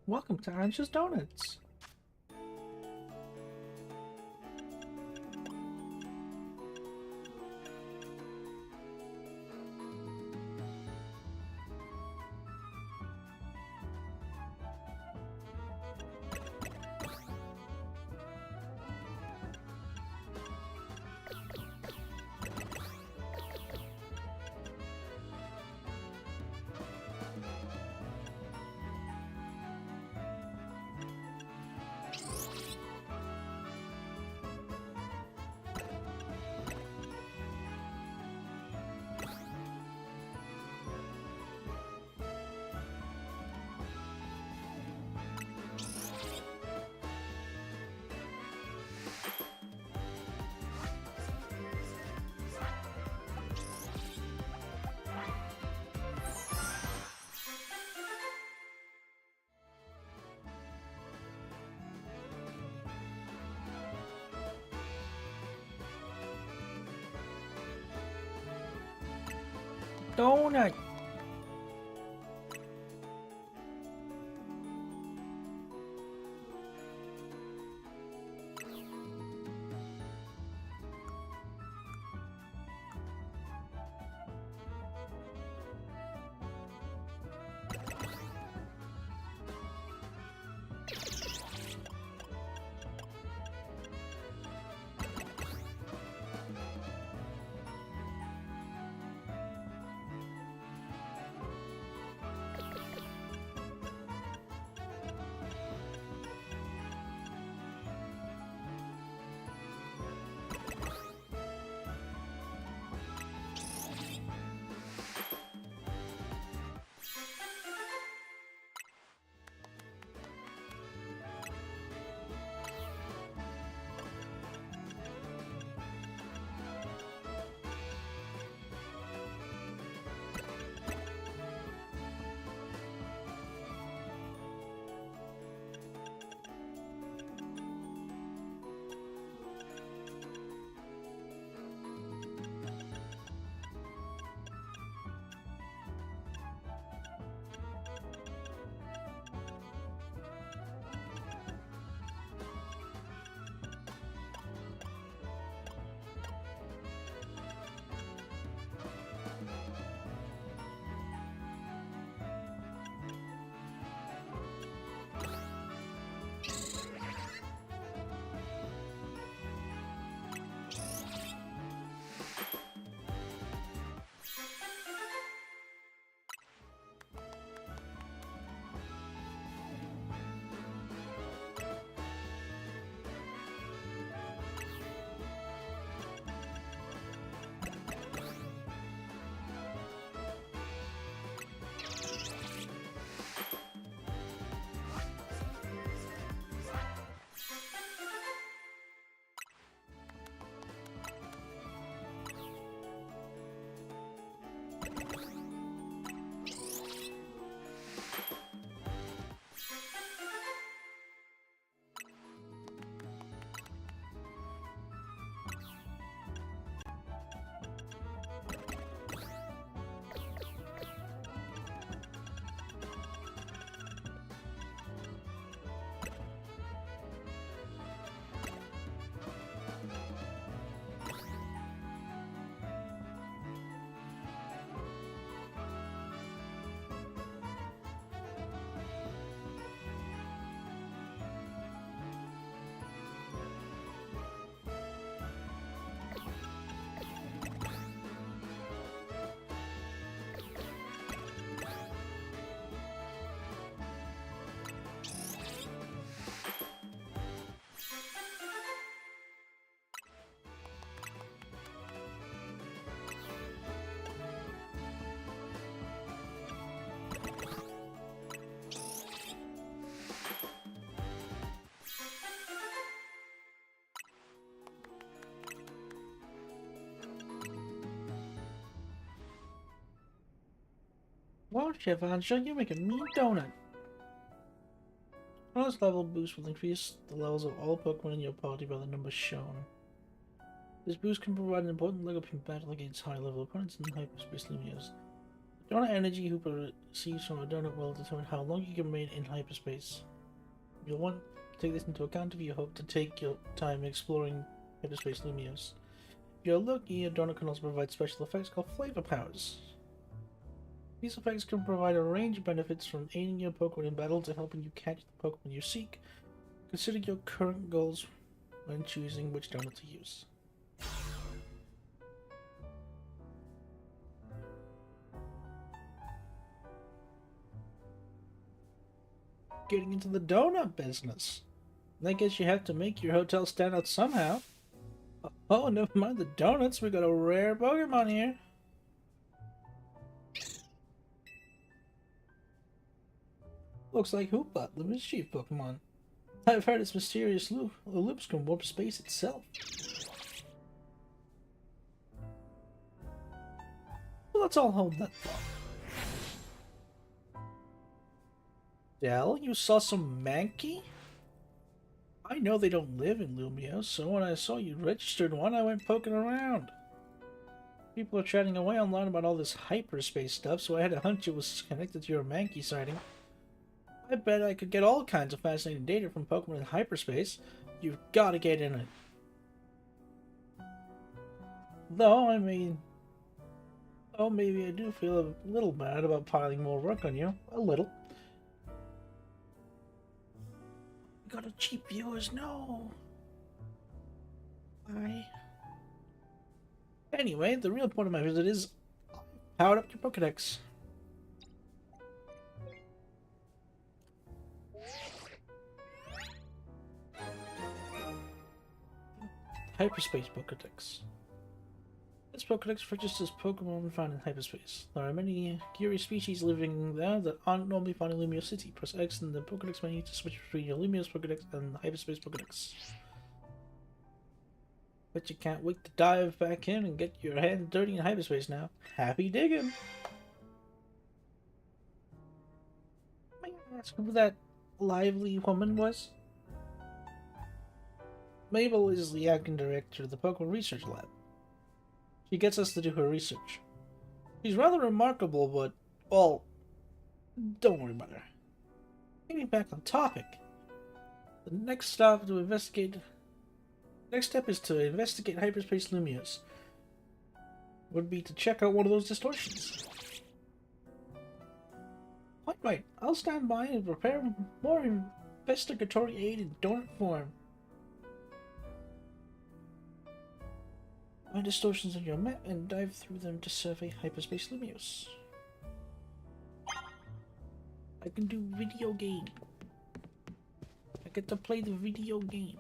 Welcome to Ansh's Donuts. Donut. Wow, Chef Ansha, you make a mean donut. Bonus level boost will increase the levels of all Pokemon in your party by the numbers shown. This boost can provide an important leg up in battle against high-level opponents in hyperspace Lumios. The donut energy Hooper receives from a donut will determine how long you can remain in hyperspace. You'll want to take this into account if you hope to take your time exploring hyperspace Lumios. If you're lucky, a donut can also provide special effects called flavor powers. These effects can provide a range of benefits from aiding your Pokemon in battle to helping you catch the Pokemon you seek. Consider your current goals when choosing which donut to use. Getting into the donut business. I guess you have to make your hotel stand out somehow. Oh, never mind the donuts, we got a rare Pokemon here. Looks like Hoopa, the mischief Pokemon. I've heard its mysterious loops can warp space itself. Well, let's all hold that thought. Dell, you saw some Mankey? I know they don't live in Lumio, so when I saw you registered one, I went poking around. People are chatting away online about all this hyperspace stuff, so I had a hunch it was connected to your Mankey sighting. I bet I could get all kinds of fascinating data from Pokemon in hyperspace. You've got to get in it. Though, I mean... Oh, maybe I do feel a little bad about piling more work on you. A little. Got a cheap viewers, no. Why? Anyway, the real point of my visit is powered up your Pokedex. Hyperspace Pokedex. This Pokedex registers Pokemon found in hyperspace. There are many curious species living there that aren't normally found in Lumio City. Press X in the Pokedex menu to switch between your Lumio's Pokedex and the Hyperspace Pokedex. Bet you can't wait to dive back in and get your hands dirty in hyperspace now. Happy digging! May I ask who that lively woman was? Mabel is the acting director of the Pokemon Research Lab. She gets us to do her research. She's rather remarkable, but, well, don't worry about her. Getting back on topic. The next step is to investigate hyperspace Lumios. Would be to check out one of those distortions. Quite right. I'll stand by and prepare more investigatory aid in donut form. Find distortions on your map and dive through them to survey hyperspace Lumios. I can do video game. I get to play the video game.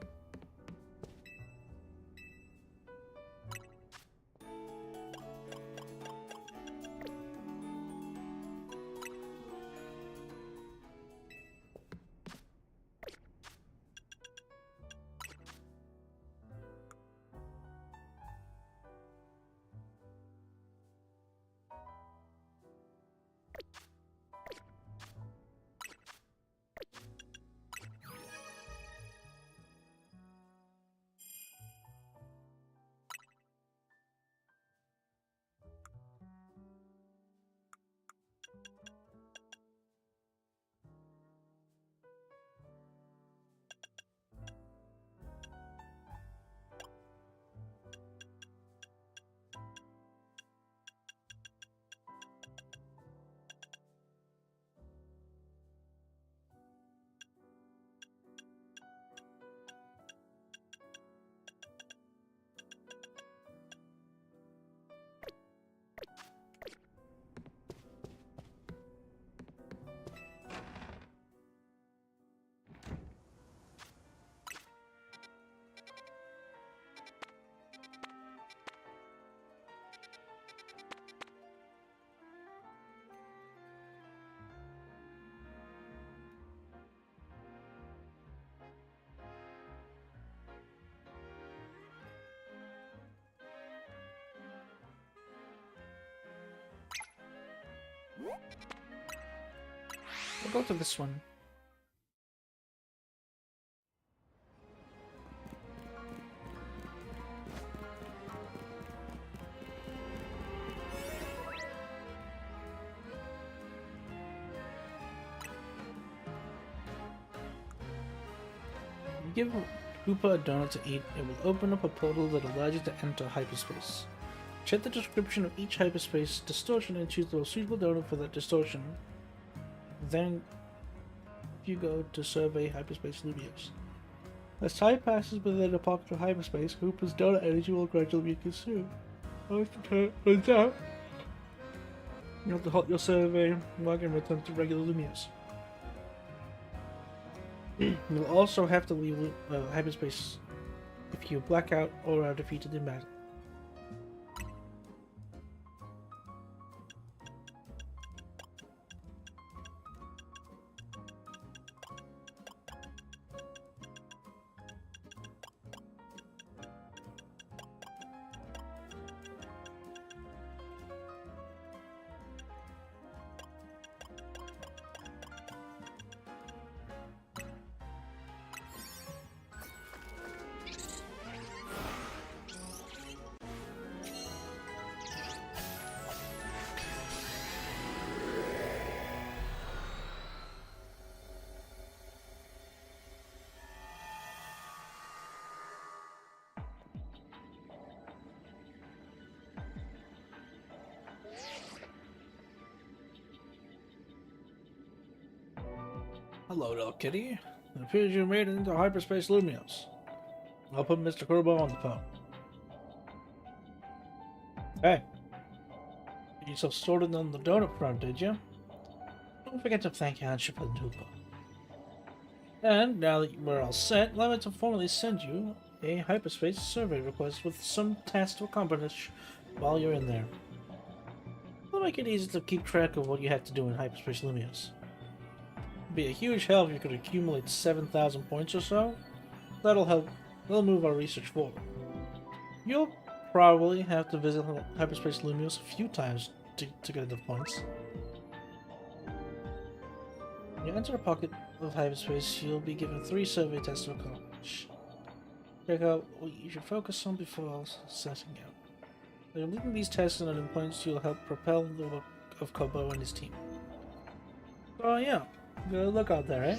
We'll go to this one. You give Hoopa a donut to eat, it will open up a portal that allows you to enter hyperspace. Check the description of each hyperspace distortion and choose the most suitable donut for that distortion. Then you go to survey hyperspace Lumios. As time passes within a pocket of hyperspace, Hoopa's donut energy will gradually be consumed. Once the turn runs out, you have to halt your survey, log and return to regular Lumios. You'll also have to leave hyperspace if you black out or are defeated in battle. Hello, little kitty. It appears you made it into hyperspace Lumios. I'll put Mr. Kurbo on the phone. Hey. You so sorted on the donut front, did you? Don't forget to thank Handship and Hoopa. And now that we're all set, allow me to formally send you a hyperspace survey request with some tasks to accomplish while you're in there. It'll make it easy to keep track of what you have to do in hyperspace Lumios. It'd be a huge help if you could accumulate 7,000 points or so. That'll help. That'll move our research forward. You'll probably have to visit hyperspace Lumios a few times to get enough points. When you enter a pocket of hyperspace, you'll be given 3 survey tests to accomplish. Check out what you should focus on before setting out. By completing these tests and earning points, you'll help propel the work of Kobo and his team. So yeah, good luck out there, eh?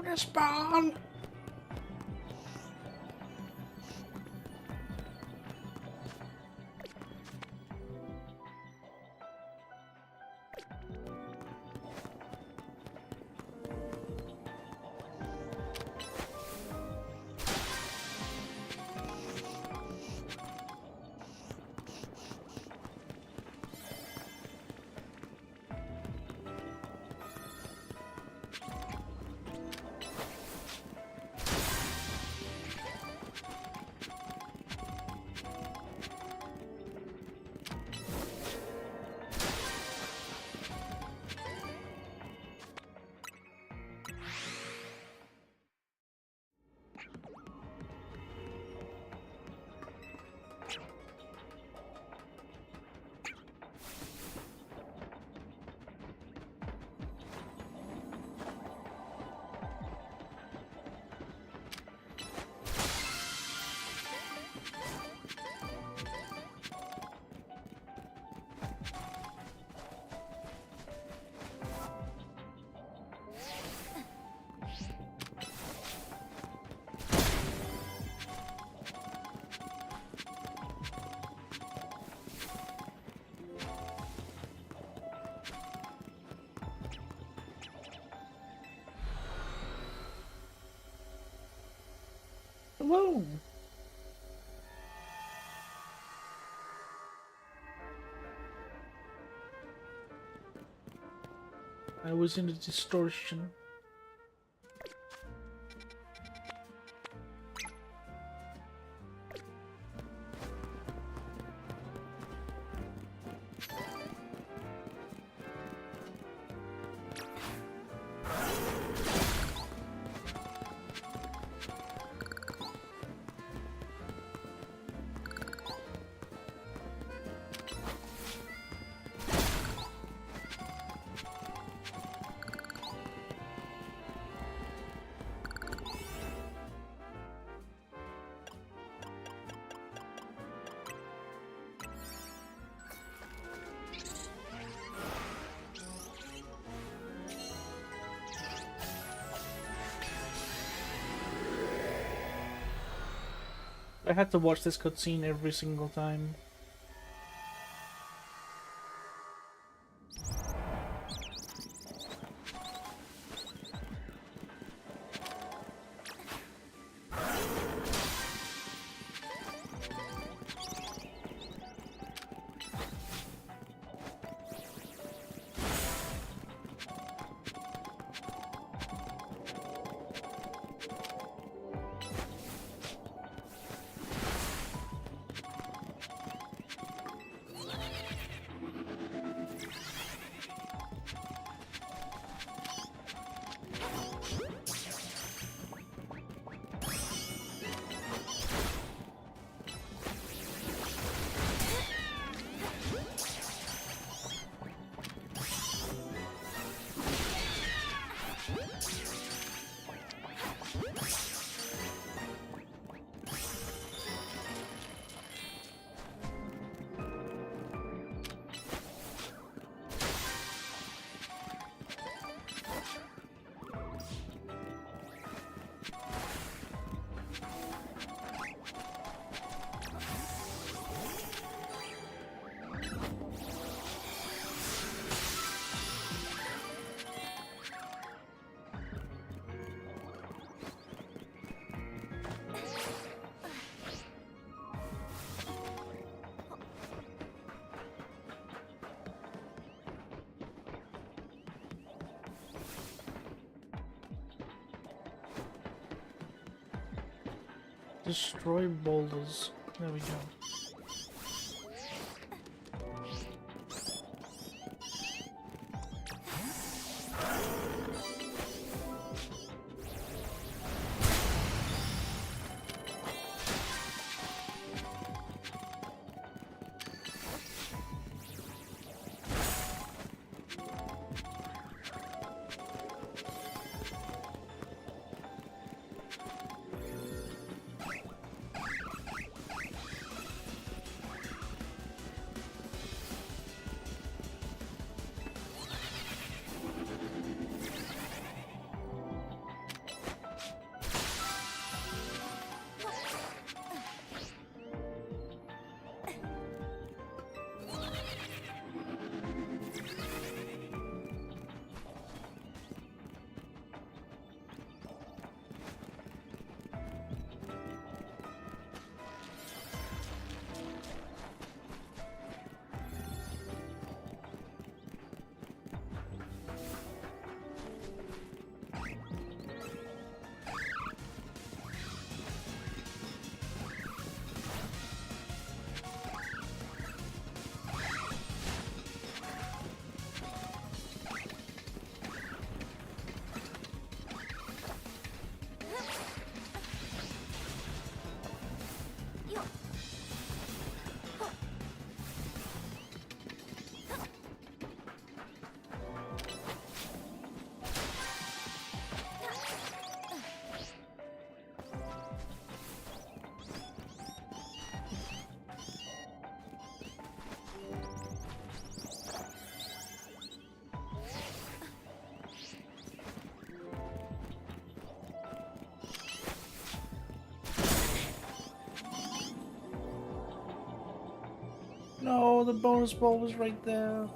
Respawn! Hello! I was in a distortion. I had to watch this cutscene every single time. Destroy boulders. There we go. the bonus ball was right there.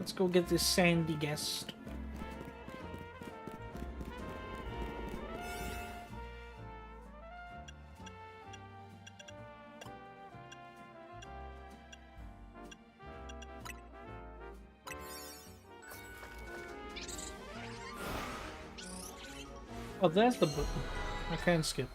Let's go get this sandy guest. Oh, there's the button. I can skip.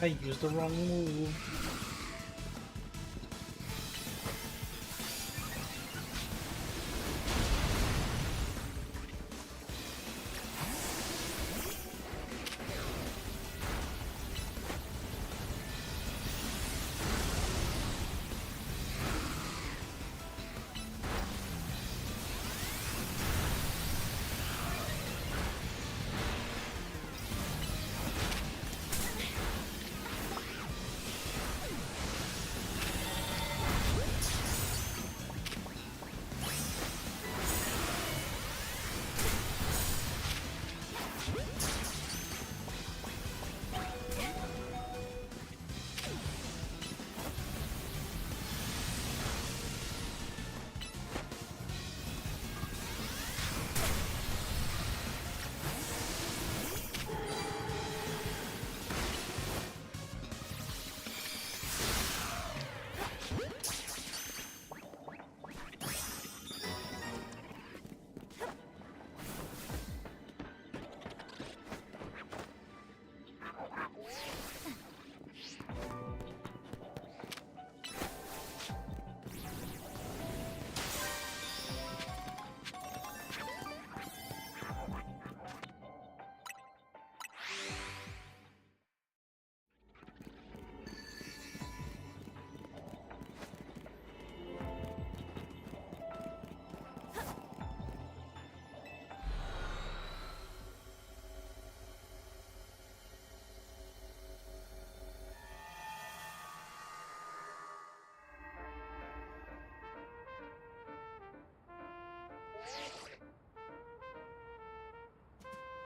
I used the wrong move.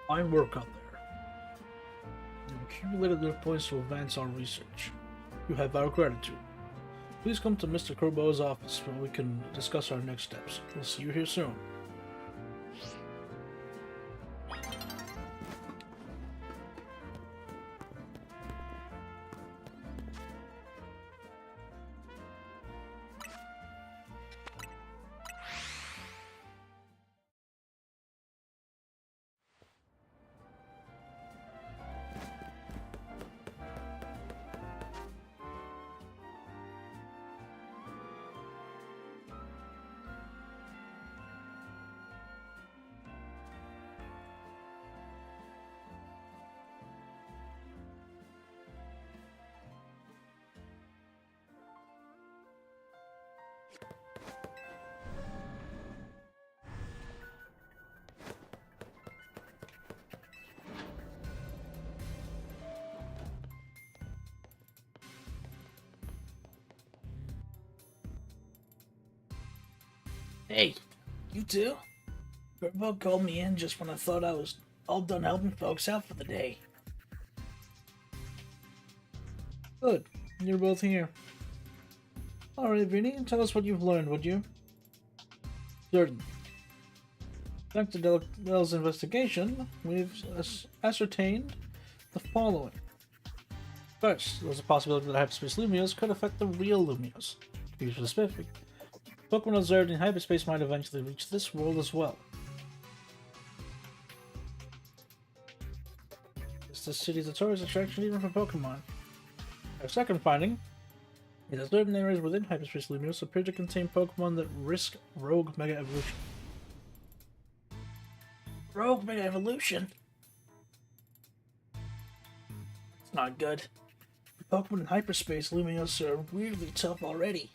Fine work out there. You've accumulated enough points to advance our research. You have our gratitude. Please come to Mr. Kerbo's office where we can discuss our next steps. We'll see you here soon. Hey, you too? Gerbo called me in just when I thought I was all done helping folks out for the day. Good. You're both here. Alright, Vinny, tell us what you've learned, would you? Certainly. Thanks to Dell's investigation, we've ascertained the following. First, there's a possibility that hyperspace Lumios could affect the real Lumios. To be specific, Pokemon observed in hyperspace might eventually reach this world as well. This city is a tourist attraction even for Pokemon. Our second finding is that certain areas within hyperspace Lumios appear to contain Pokemon that risk rogue Mega Evolution. Rogue Mega Evolution? It's not good. The Pokemon in hyperspace Lumios are weirdly tough already.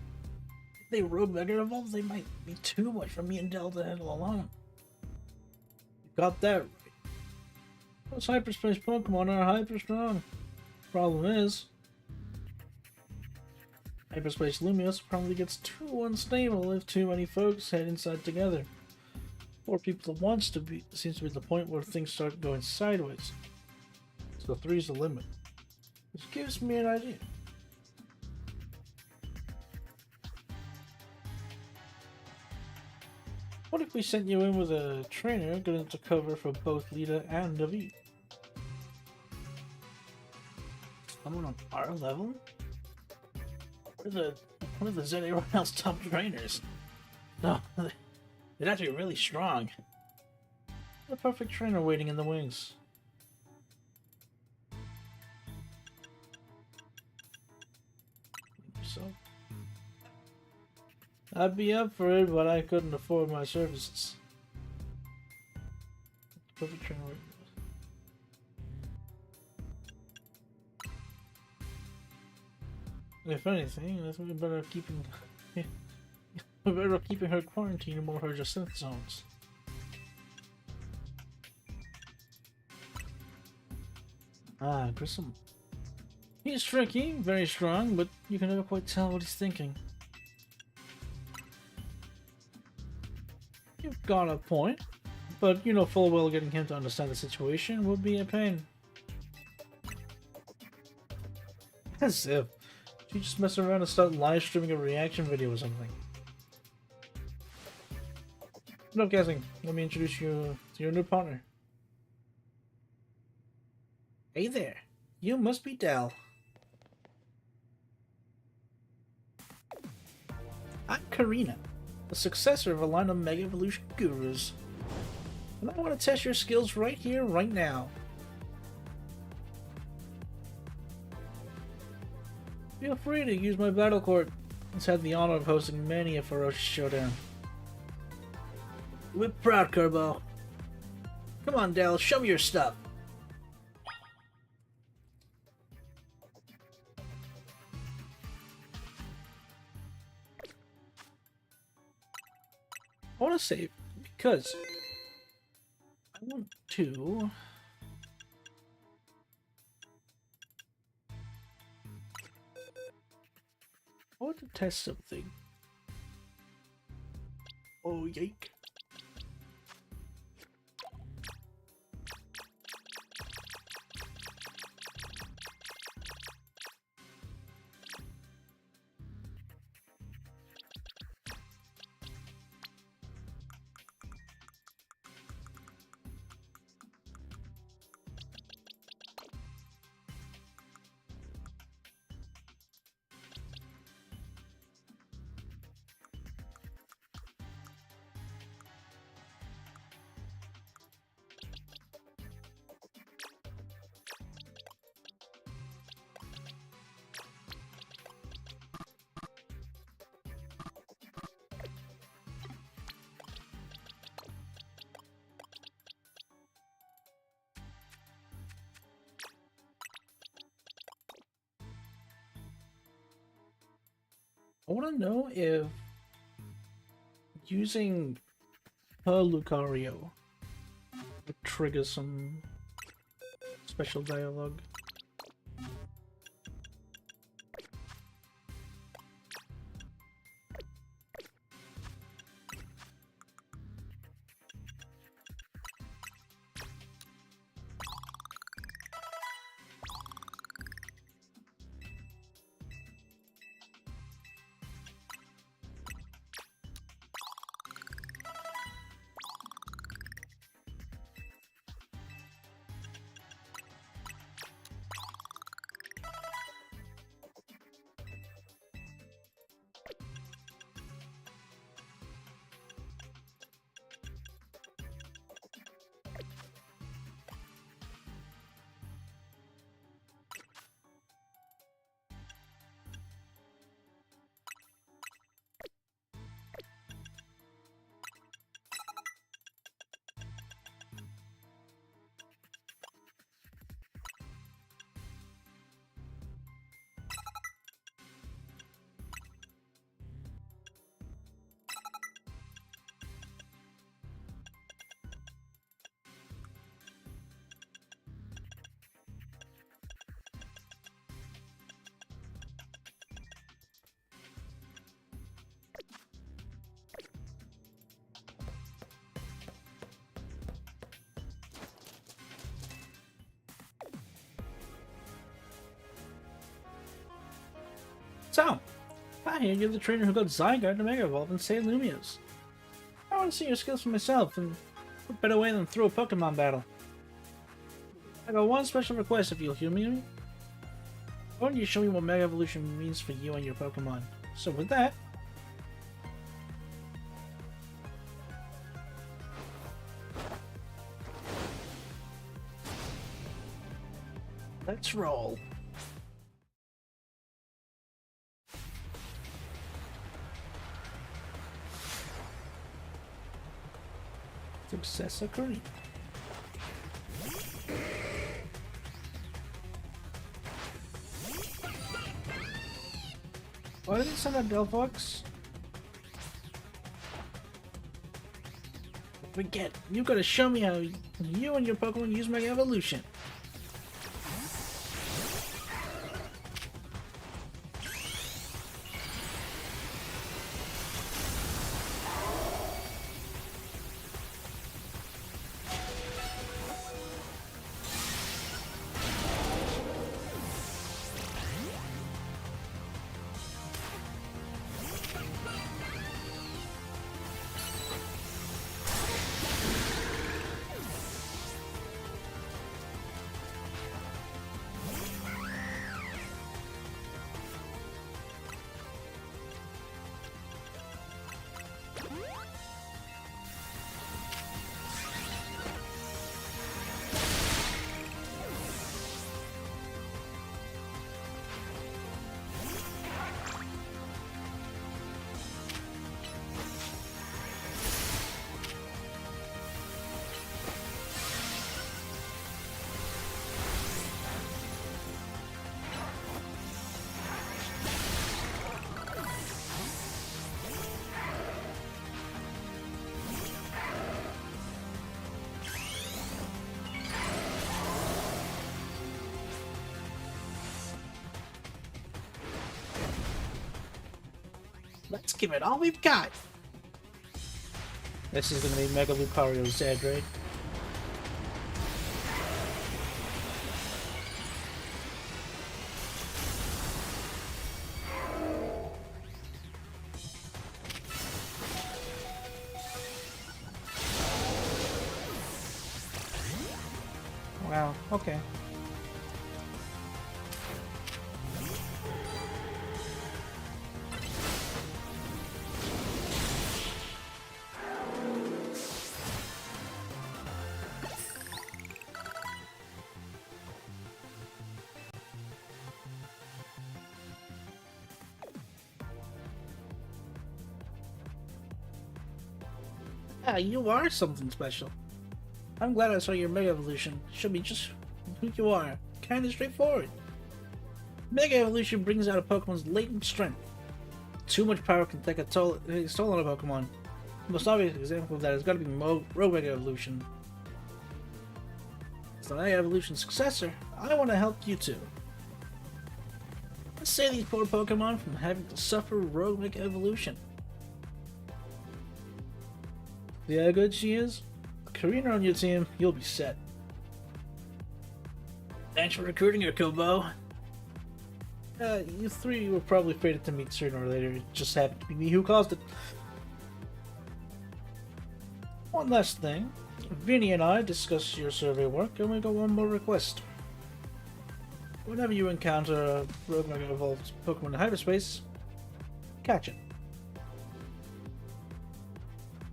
If they Rogue Mega Evolve, they might be too much for me and Del to handle alone. You got that right. Those hyperspace Pokemon are hyper strong. Problem is, hyperspace Lumios probably gets too unstable if too many folks head inside together. 4 people at once seems to be the point where things start going sideways. So 3's the limit. Which gives me an idea. What if we sent you in with a trainer going to cover for both Lita and David? Someone on our level? One of the ZA Royale's top trainers. No, they'd have to be really strong. The perfect trainer waiting in the wings. So, I'd be up for it, but I couldn't afford my services. Perfect trainer waiting. If anything, I think we're better keeping we're better off keeping her quarantined in more of her descent zones. Ah, Grissom. He's tricky, very strong, but you can never quite tell what he's thinking. You've got a point, but you know full well getting him to understand the situation would be a pain. As if. You just mess around and start live streaming a reaction video or something. No guessing. Let me introduce you to your new partner. Hey there, you must be Del. I'm Karina, the successor of a line of Mega Evolution gurus. And I want to test your skills right here, right now. Feel free to use my battle court. It's had the honor of hosting many a ferocious showdown. We're proud, Kerbo. Come on, Del, show me your stuff. I want to save because I want to. I want to test something. Oh, yike. I want to know if using per Lucario would trigger some special dialogue. So, I hear you're the trainer who got Zygarde to Mega Evolve and save Lumias. I want to see your skills for myself, and what better way than through a Pokemon battle? I got one special request if you'll humor me. Why don't you show me what Mega Evolution means for you and your Pokemon? So with that... let's roll. Success occurring. Why did it send that Delphox? Forget, you gotta show me how you and your Pokemon use Mega Evolution. Let's give it all we've got. This is gonna be Mega Lucario Zed, right? Wow, okay. Yeah, you are something special. I'm glad I saw your Mega Evolution. Show me just who you are. Kinda straightforward. Mega Evolution brings out a Pokemon's latent strength. Too much power can take a toll on a Pokemon. The most obvious example of that has got to be Rogue Mega Evolution. As the Mega Evolution successor, I want to help you too. Let's save these poor Pokemon from having to suffer Rogue Mega Evolution. See how good she is? Karina on your team, you'll be set. Thanks for recruiting her, Kubo. You three were probably fated to meet sooner or later. It just happened to be me who caused it. One last thing. Vinny and I discussed your survey work, and we got one more request. Whenever you encounter a Rogue Mega Evolved Pokemon in hyperspace, catch it.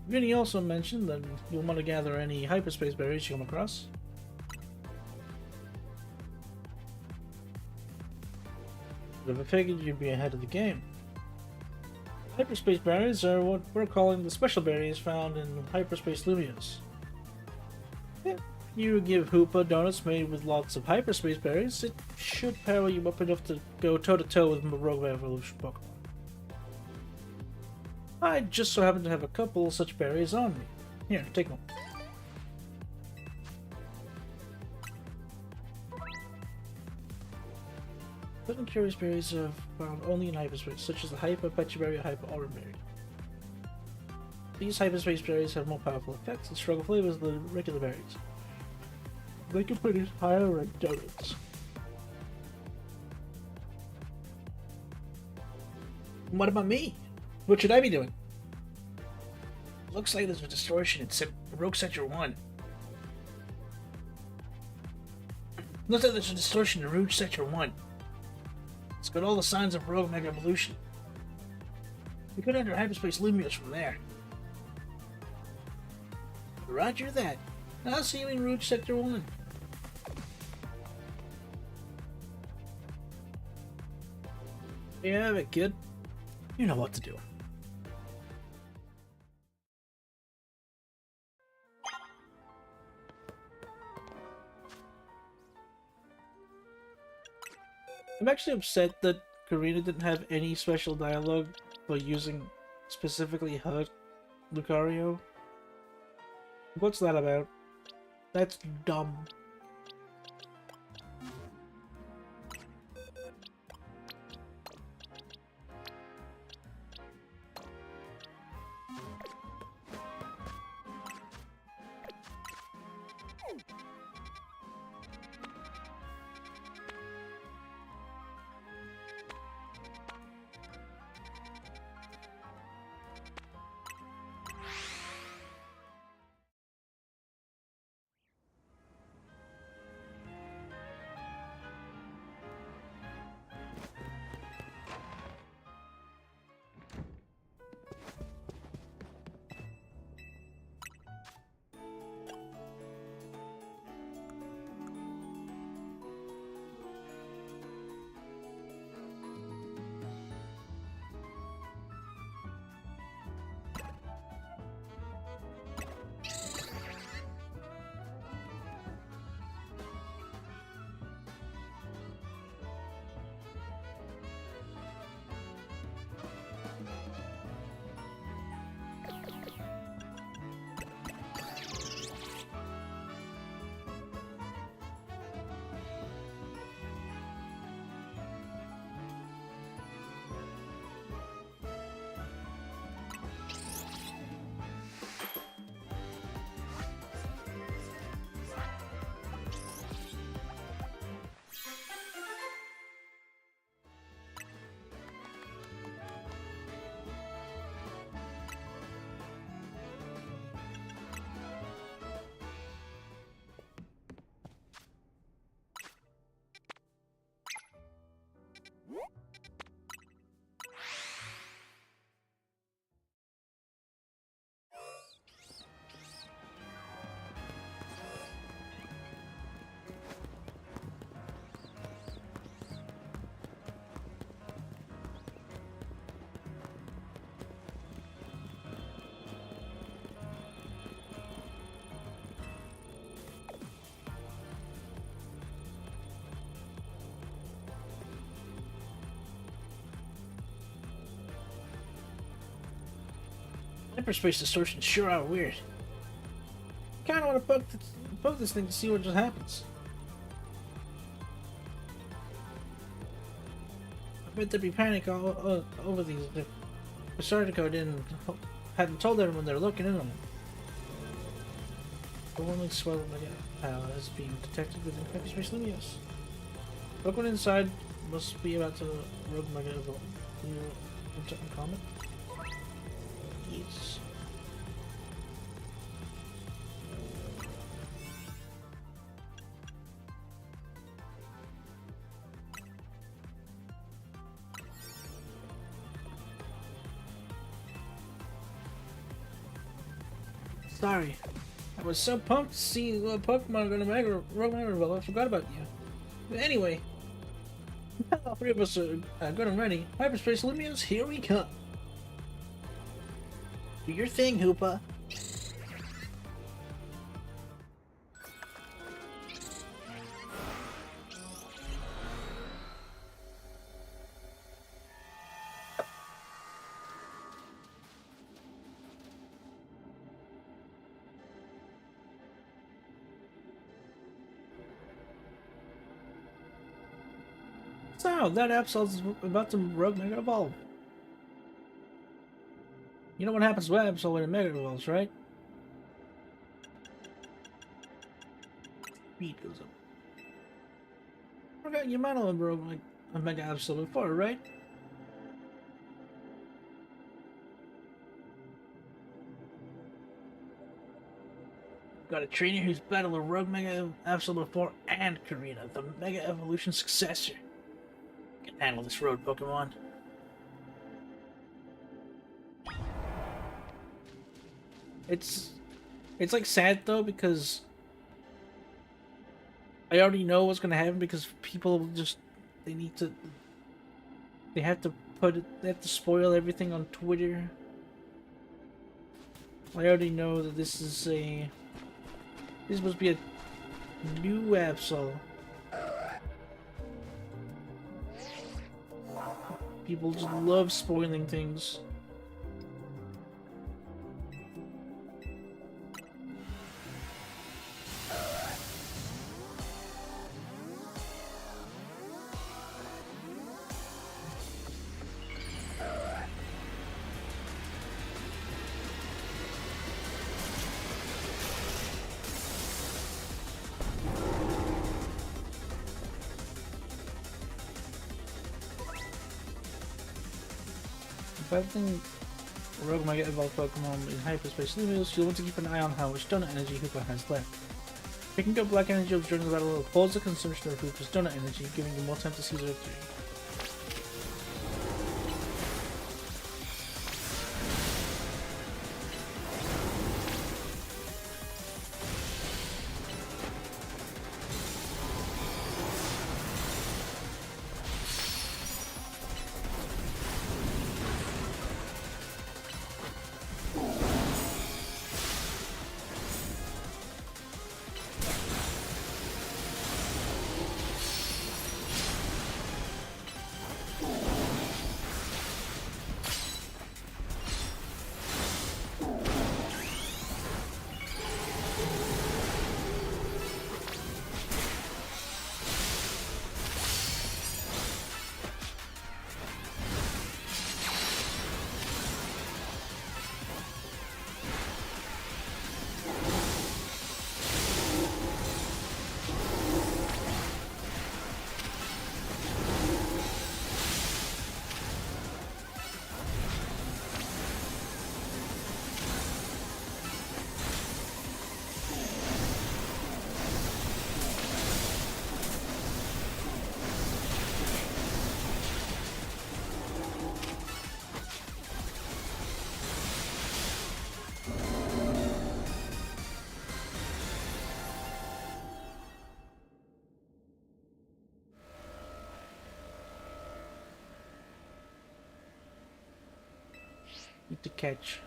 Vinny also mentioned that you'll want to gather any hyperspace berries you come across. But I figured you'd be ahead of the game. Hyperspace berries are what we're calling the special berries found in Hyperspace Lumios. If you give Hoopa donuts made with lots of hyperspace berries, it should power you up enough to go toe-to-toe with Rogue Evolution Pokemon. I just so happen to have a couple such berries on me. Here, take one. Certain curious berries are found only in hyperspace, such as the Hyper Pecha Berry or Hyper Orange Berry. These hyperspace berries have more powerful effects and stronger flavors than regular berries. They can produce higher ranked donuts. What about me? What should I be doing? Looks like there's a distortion in Rogue Sector 1. Looks like there's a distortion in Rouge Sector 1. It's got all the signs of Rogue Mega Evolution. We could enter Hyperspace Lumios from there. Roger that. I'll see you in Rouge Sector 1. You have it, kid. You know what to do. I'm actually upset that Karina didn't have any special dialogue for using specifically her Lucario. What's that about? That's dumb. Hyperspace distortions sure are weird. Kinda wanna poke this thing to see what just happens. I bet there'd be panic all over these if Sardico hadn't told everyone they're looking in on them. The warming swell of power has been detected within hyperspace Limios. Pokemon inside must be about to rogue mega evolve. Can you enter and comment? Yes. Sorry. I was so pumped to see Pokemon going to Rogue Mega Evolve, I forgot about you. But anyway, all three of us are good and ready. Hyperspace Limios, here we come. Do your thing, Hoopa. So, that Absol's about to Rogue Mega Evolve. You know what happens to Absol when it Mega Evolves, right? Speed goes up. Okay, you might have broke like a Mega Absol before, right? Got a trainer who's battled a Rogue Mega Absol before and Karina, the Mega Evolution successor. Can handle this road, Pokemon. It's like sad though because I already know what's gonna happen because people just they have to they have to spoil everything on Twitter. I already know that this must be a new Absol. People just love spoiling things. Battling Rogue Mega Evolved Pokemon in Hyperspace Limios, you'll want to keep an eye on how much donut energy Hoopa has left. Picking up Black Energy during the battle will pause the consumption of Hoopa's donut energy, giving you more time to seize victory. Need to catch.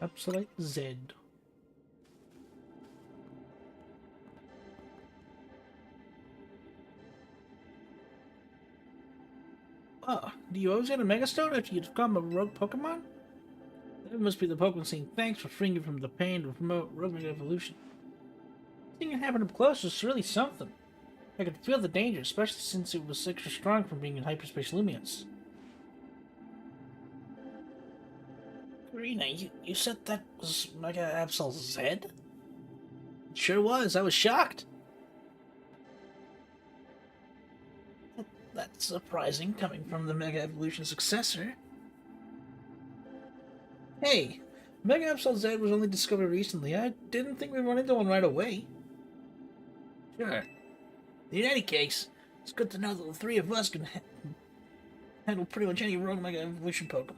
Absolute Z. Do you always get a Mega Stone after you become a rogue Pokemon? That must be the Pokemon saying thanks for freeing you from the pain to promote rogue Mega Evolution. Seeing it happen up close was really something. I could feel the danger, especially since it was extra strong from being in Hyperspace Lumios. Karina, you said that was Mega Absol Z? It sure was. I was shocked. That's surprising, coming from the Mega Evolution successor. Hey, Mega Absol Z was only discovered recently. I didn't think we'd run into one right away. Sure. In any case, it's good to know that the three of us can handle pretty much any rogue Mega Evolution Pokemon.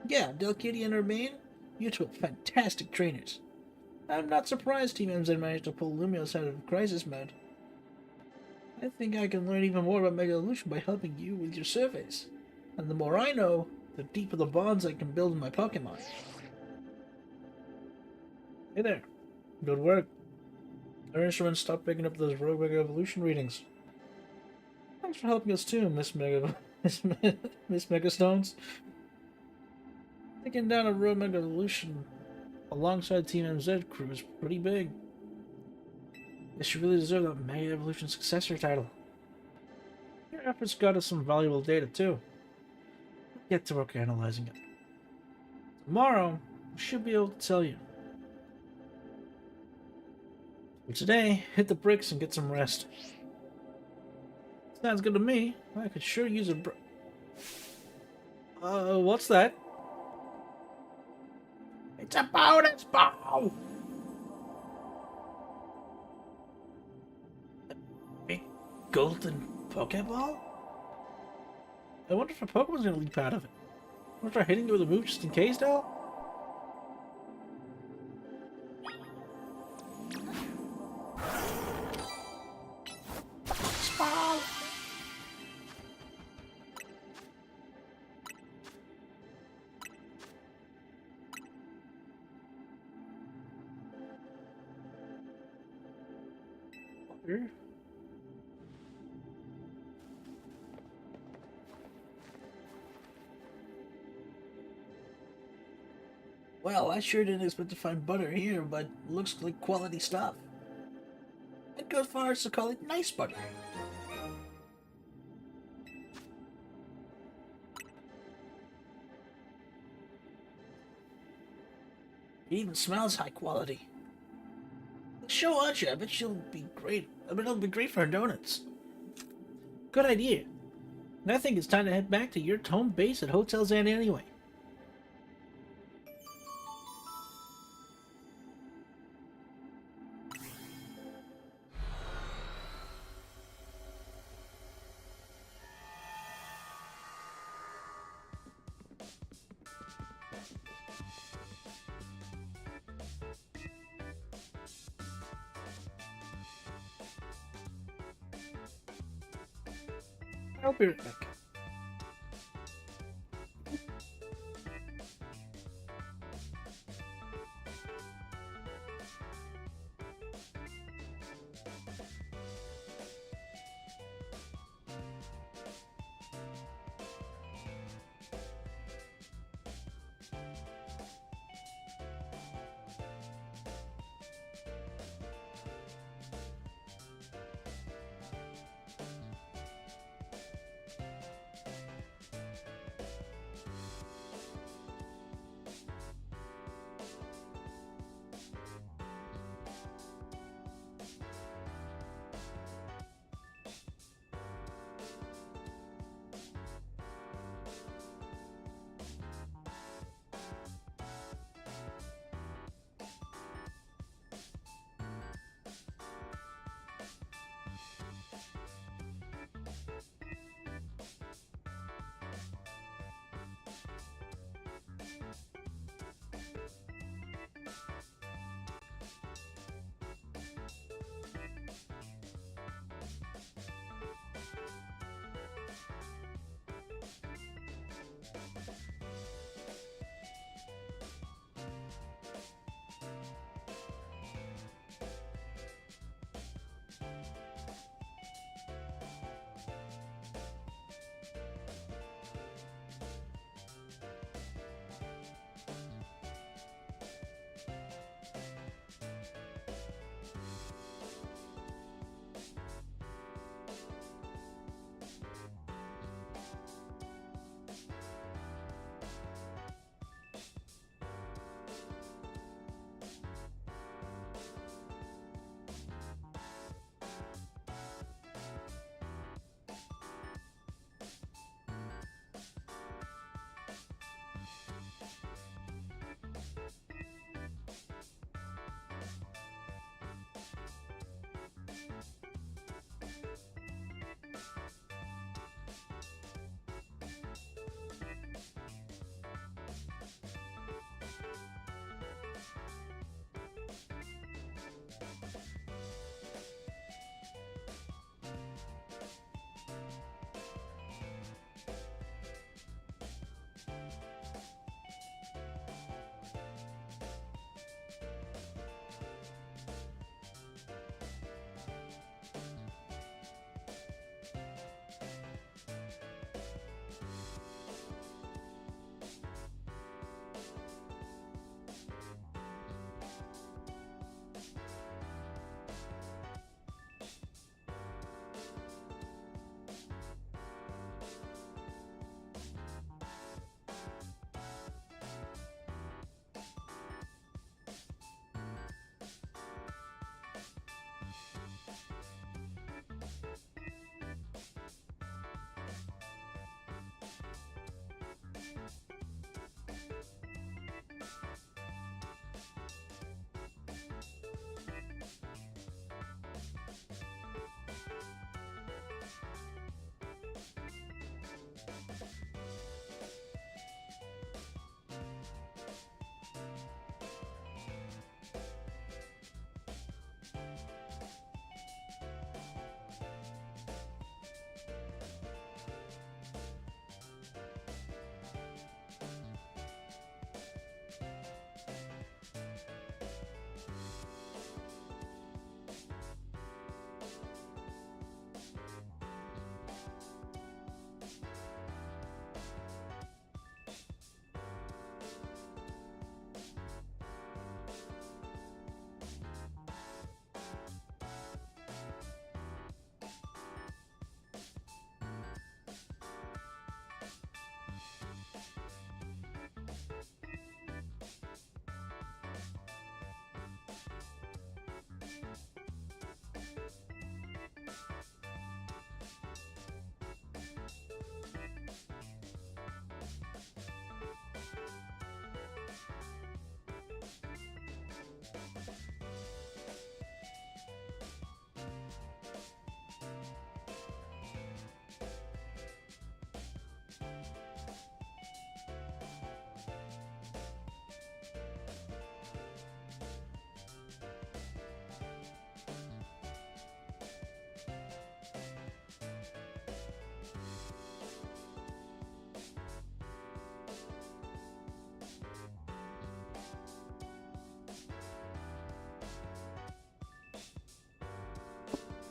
Yeah, Delkitty and Urbane, you two are fantastic trainers. I'm not surprised Team MZ managed to pull Lumios out of crisis mode. I think I can learn even more about Mega Evolution by helping you with your surveys. And the more I know, the deeper the bonds I can build with my Pokemon. Hey there. Good work. Our instruments stopped picking up those rogue Mega Evolution readings. Thanks for helping us too, Miss Megastones. Taking down a rogue Mega Evolution alongside Team MZ crew is pretty big. Guess you really deserve that Mega Evolution successor title. Your efforts got us some valuable data too. Get to work analyzing it. Tomorrow, we should be able to tell you. But today, hit the bricks and get some rest. Sounds good to me. I could sure use a what's that? It's a bonus ball! A big golden Pokeball? I wonder if a Pokemon's gonna leap out of it. Wanna try hitting it with a move just in case, Del? Ball! Sure. Well, I sure didn't expect to find butter here, but looks like quality stuff. I'd go as far as to call it nice butter. It even smells high quality. Show Archie, I bet she'll be great. I bet it'll be great for her donuts. Good idea. And I think it's time to head back to your home base at Hotel Zan anyway. I'll be right back.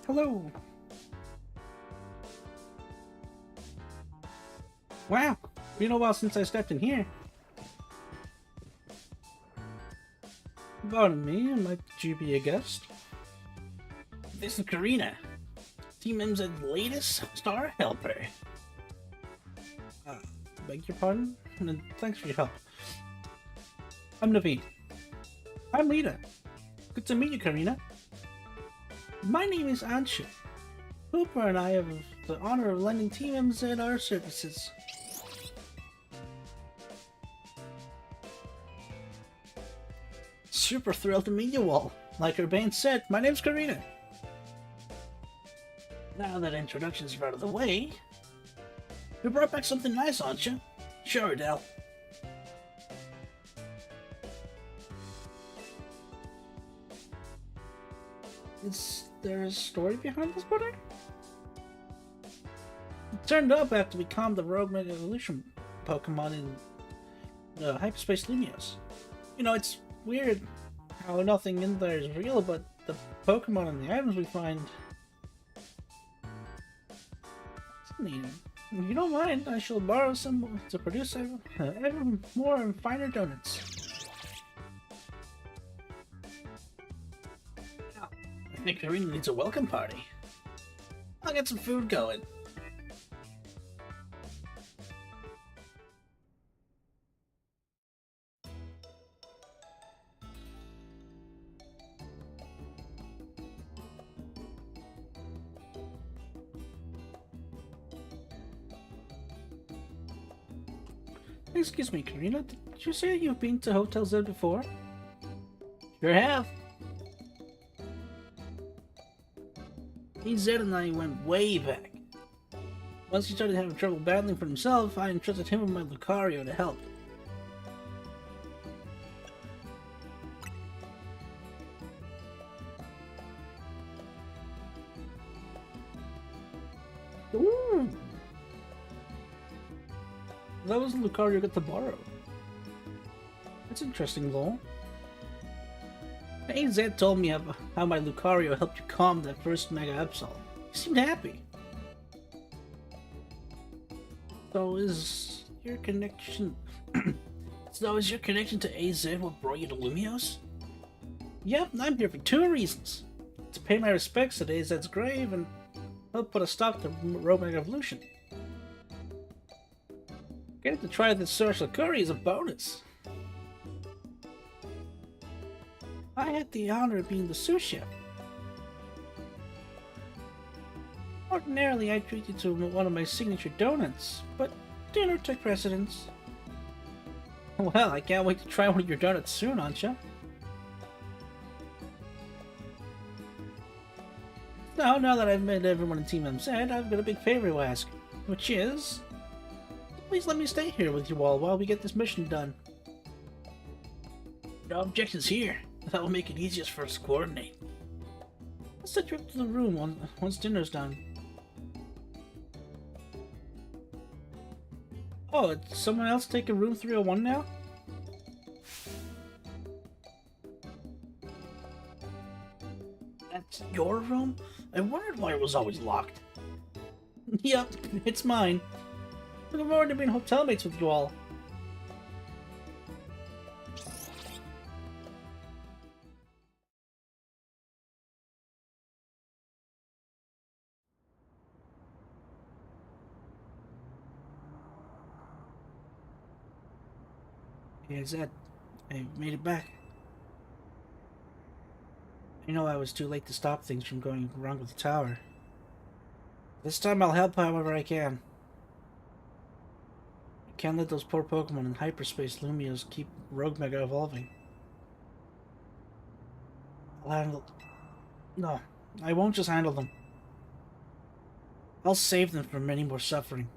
Hello. Wow, been a while since I stepped in here. Pardon me, might you be a guest? This is Karina, Team MZ's latest star helper. Uh, Beg your pardon? And thanks for your help. I'm Naveen. I'm Lita. Good to meet you, Karina. My name is Anshu. Hooper and I have the honor of lending Team MZ our services. Super thrilled to meet you all. Like Urbane said, my name's Karina. Now that introductions are out of the way, you brought back something nice, aren't you? Sure, Adele. Is there a story behind this butter? It turned up after we calmed the Rogue Mega Evolution Pokemon in the Hyperspace Lumios. You know, it's weird how nothing in there is real, but the Pokemon and the items we find... Fascinating. If you don't mind, I shall borrow some to produce ever more and finer donuts. I think Karina needs a welcome party. I'll get some food going. Excuse me, Karina, did you say you've been to Hotel Z before? Sure have. Zed and I went way back. Once he started having trouble battling for himself, I entrusted him with my Lucario to help. Ooh. That was the Lucario I got to borrow. That's interesting, lol. AZ told me how my Lucario helped you calm that first Mega Absol. You seemed happy. So is your connection... So is your connection to AZ what brought you to Lumios? Yep, I'm here for two reasons. To pay my respects at AZ's grave and help put a stop to Rogue Mega Evolution. Getting to try this social curry is a bonus. I had the honor of being the sous chef. Ordinarily, I treat you to one of my signature donuts, but dinner took precedence. Well, I can't wait to try one of your donuts soon, Ansha. Now that I've met everyone in Team MZ, I've got a big favor to ask, which is... please let me stay here with you all while we get this mission done. No objections here. That will make it easiest for us to coordinate. Let's set you up to the room once dinner's done. Oh, did someone else take a room 301 now? That's your room? I wondered why it was always locked. Yep, it's mine. Looking forward to being hotel mates with you all. Hey, Zed, I made it back. I know I was too late to stop things from going wrong with the tower. This time I'll help however I can. I can't let those poor Pokemon in hyperspace Lumios keep Rogue Mega evolving. I'll handle... No, I won't just handle them. I'll save them from any more suffering.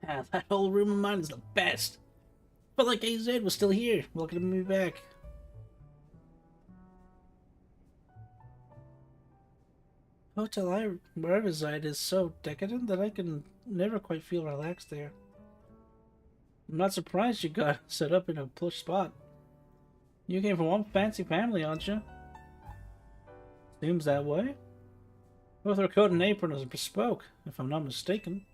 Ah, that whole room of mine is the best. Felt like AZ was still here, welcoming me back. Hotel where I reside is so decadent that I can never quite feel relaxed there. I'm not surprised you got set up in a plush spot. You came from one fancy family, aren't you? Seems that way. Both her coat and apron is bespoke, if I'm not mistaken.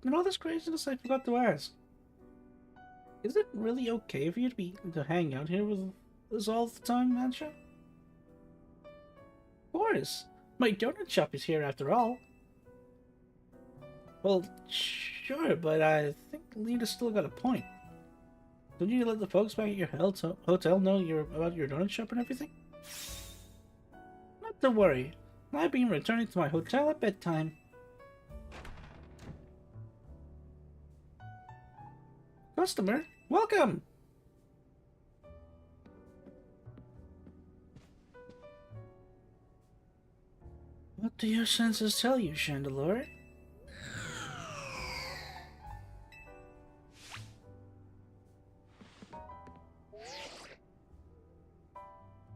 In all this craziness, I forgot to ask. Is it really okay for you to hang out here with us all the time, Mancha? Of course. My donut shop is here after all. Well, sure, but I think Lita's still got a point. Don't you let the folks back at your hotel know about your donut shop and everything? Not to worry. I've been returning to my hotel at bedtime. Customer, welcome! What do your senses tell you, Chandelure?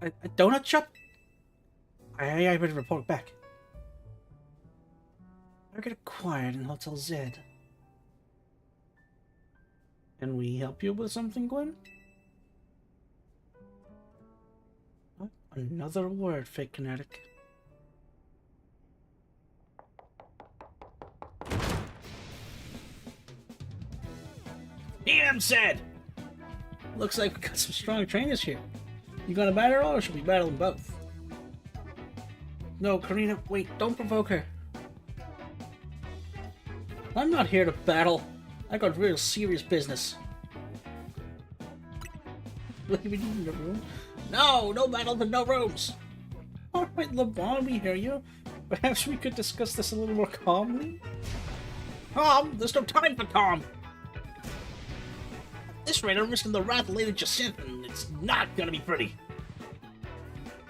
A donut shop? I better report back. I get acquired in Hotel Z. Can we help you with something, Gwen? Oh, another word, fake kinetic. Damn said! Looks like we got some strong trainers here. You gonna battle her or should we battle them both? No, Karina, wait, don't provoke her. I'm not here to battle. I got real serious business. What do we need in the room? No battle and no rooms! Alright, LeBron, we hear you. Perhaps we could discuss this a little more calmly? Tom, there's no time for Tom! At this rate, I'm risking the wrath of Lady Jacinth, and it's not gonna be pretty.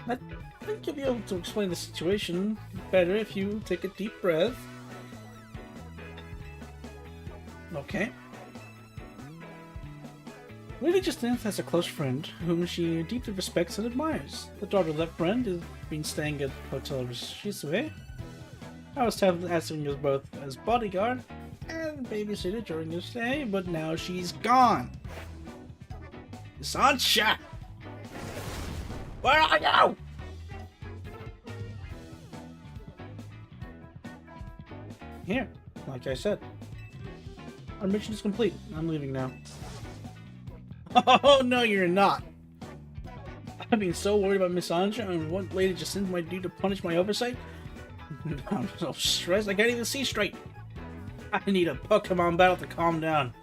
I think you'll be able to explain the situation better if you take a deep breath. Okay. Lady Jacinth has a close friend whom she deeply respects and admires. The daughter of that friend has been staying at Hotel Rishisue. I was asking you both as bodyguard and babysitter during your stay, but now she's gone. Sancha! Where are you? Here, like I said. Our mission is complete. I'm leaving now. Oh, no, you're not. I've been so worried about Miss Anja and what Lady Jacinth might do to punish my oversight. I'm so stressed, I can't even see straight. I need a Pokemon battle to calm down.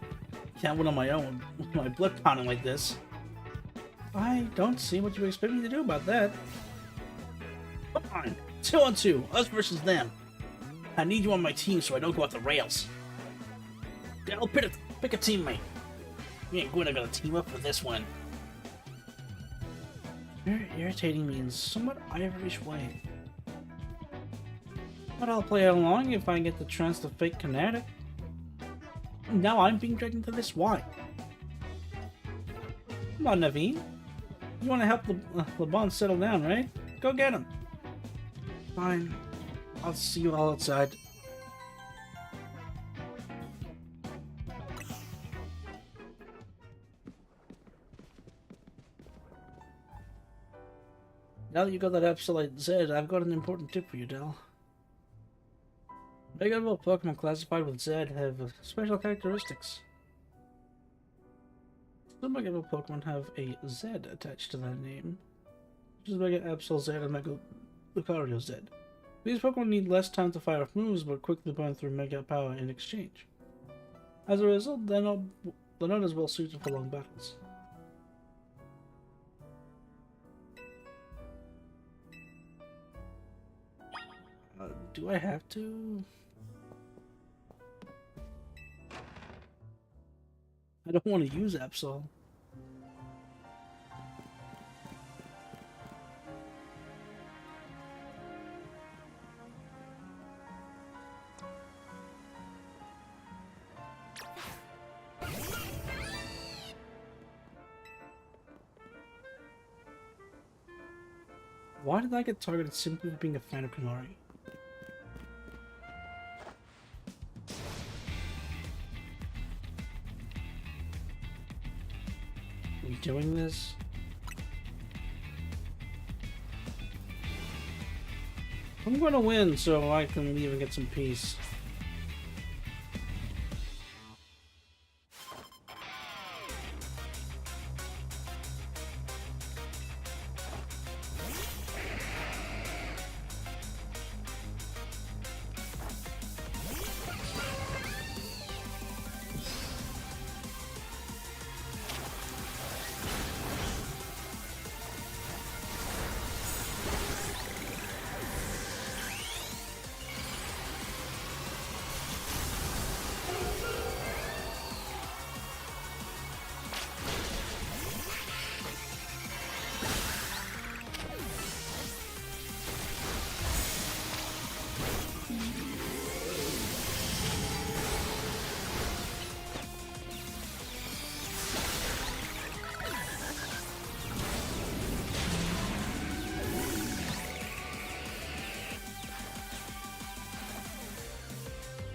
Can't win on my own with my blood pounding like this. I don't see what you expect me to do about that. Come on, 2-on-2, us versus them. I need you on my team so I don't go off the rails. I'll pick a teammate. Me and Gwen are gonna team up for this one. You're irritating me in a somewhat Irish way. But I'll play along if I get the chance to fake kinetic. Now I'm being dragged into this. Why? Come on, Naveen. You want to help LeBron settle down, right? Go get him. Fine. I'll see you all outside. Now that you got that Absolute Z, I've got an important tip for you, Del. Mega Evolved Pokemon classified with Z have special characteristics. Some Mega Evolved Pokemon have a Z attached to their name, which is Mega Absol Z and Mega Lucario Z. These Pokemon need less time to fire off moves, but quickly burn through Mega Power in exchange. As a result, they're not as well suited for long battles. Do I have to? I don't want to use Absol. Why did I get targeted simply for being a fan of Kanari? Are we doing this? I'm gonna win so I can leave and get some peace.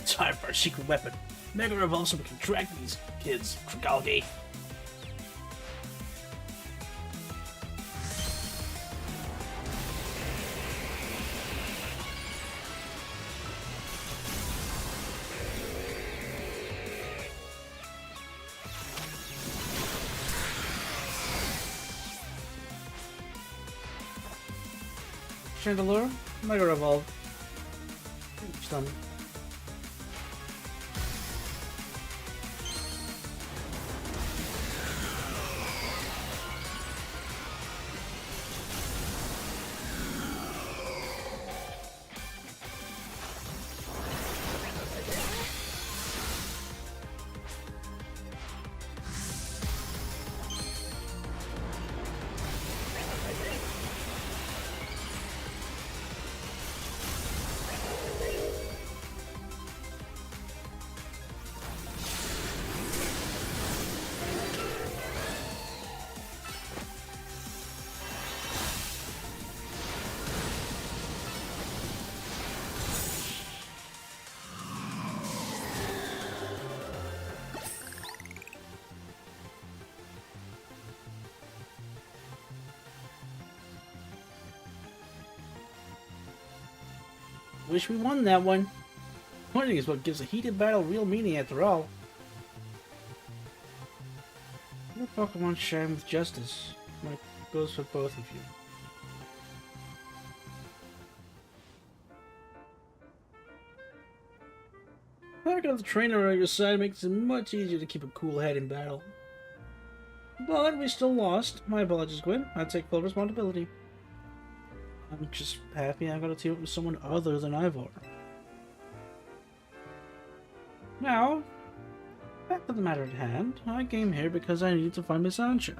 Time for a secret weapon. Mega Revolve so we can track these kids. Trigalgi. Chandelure, Mega Revolve. Stun. Wish we won that one. Winning is what gives a heated battle real meaning after all. Your Pokemon shine with justice. That goes for both of you. Having another trainer on your side makes it much easier to keep a cool head in battle. But we still lost. My apologies, Gwen. I take full responsibility. I'm just happy I got to team up with someone other than Ivor. Now, back to the matter at hand. I came here because I needed to find Miss Ansha.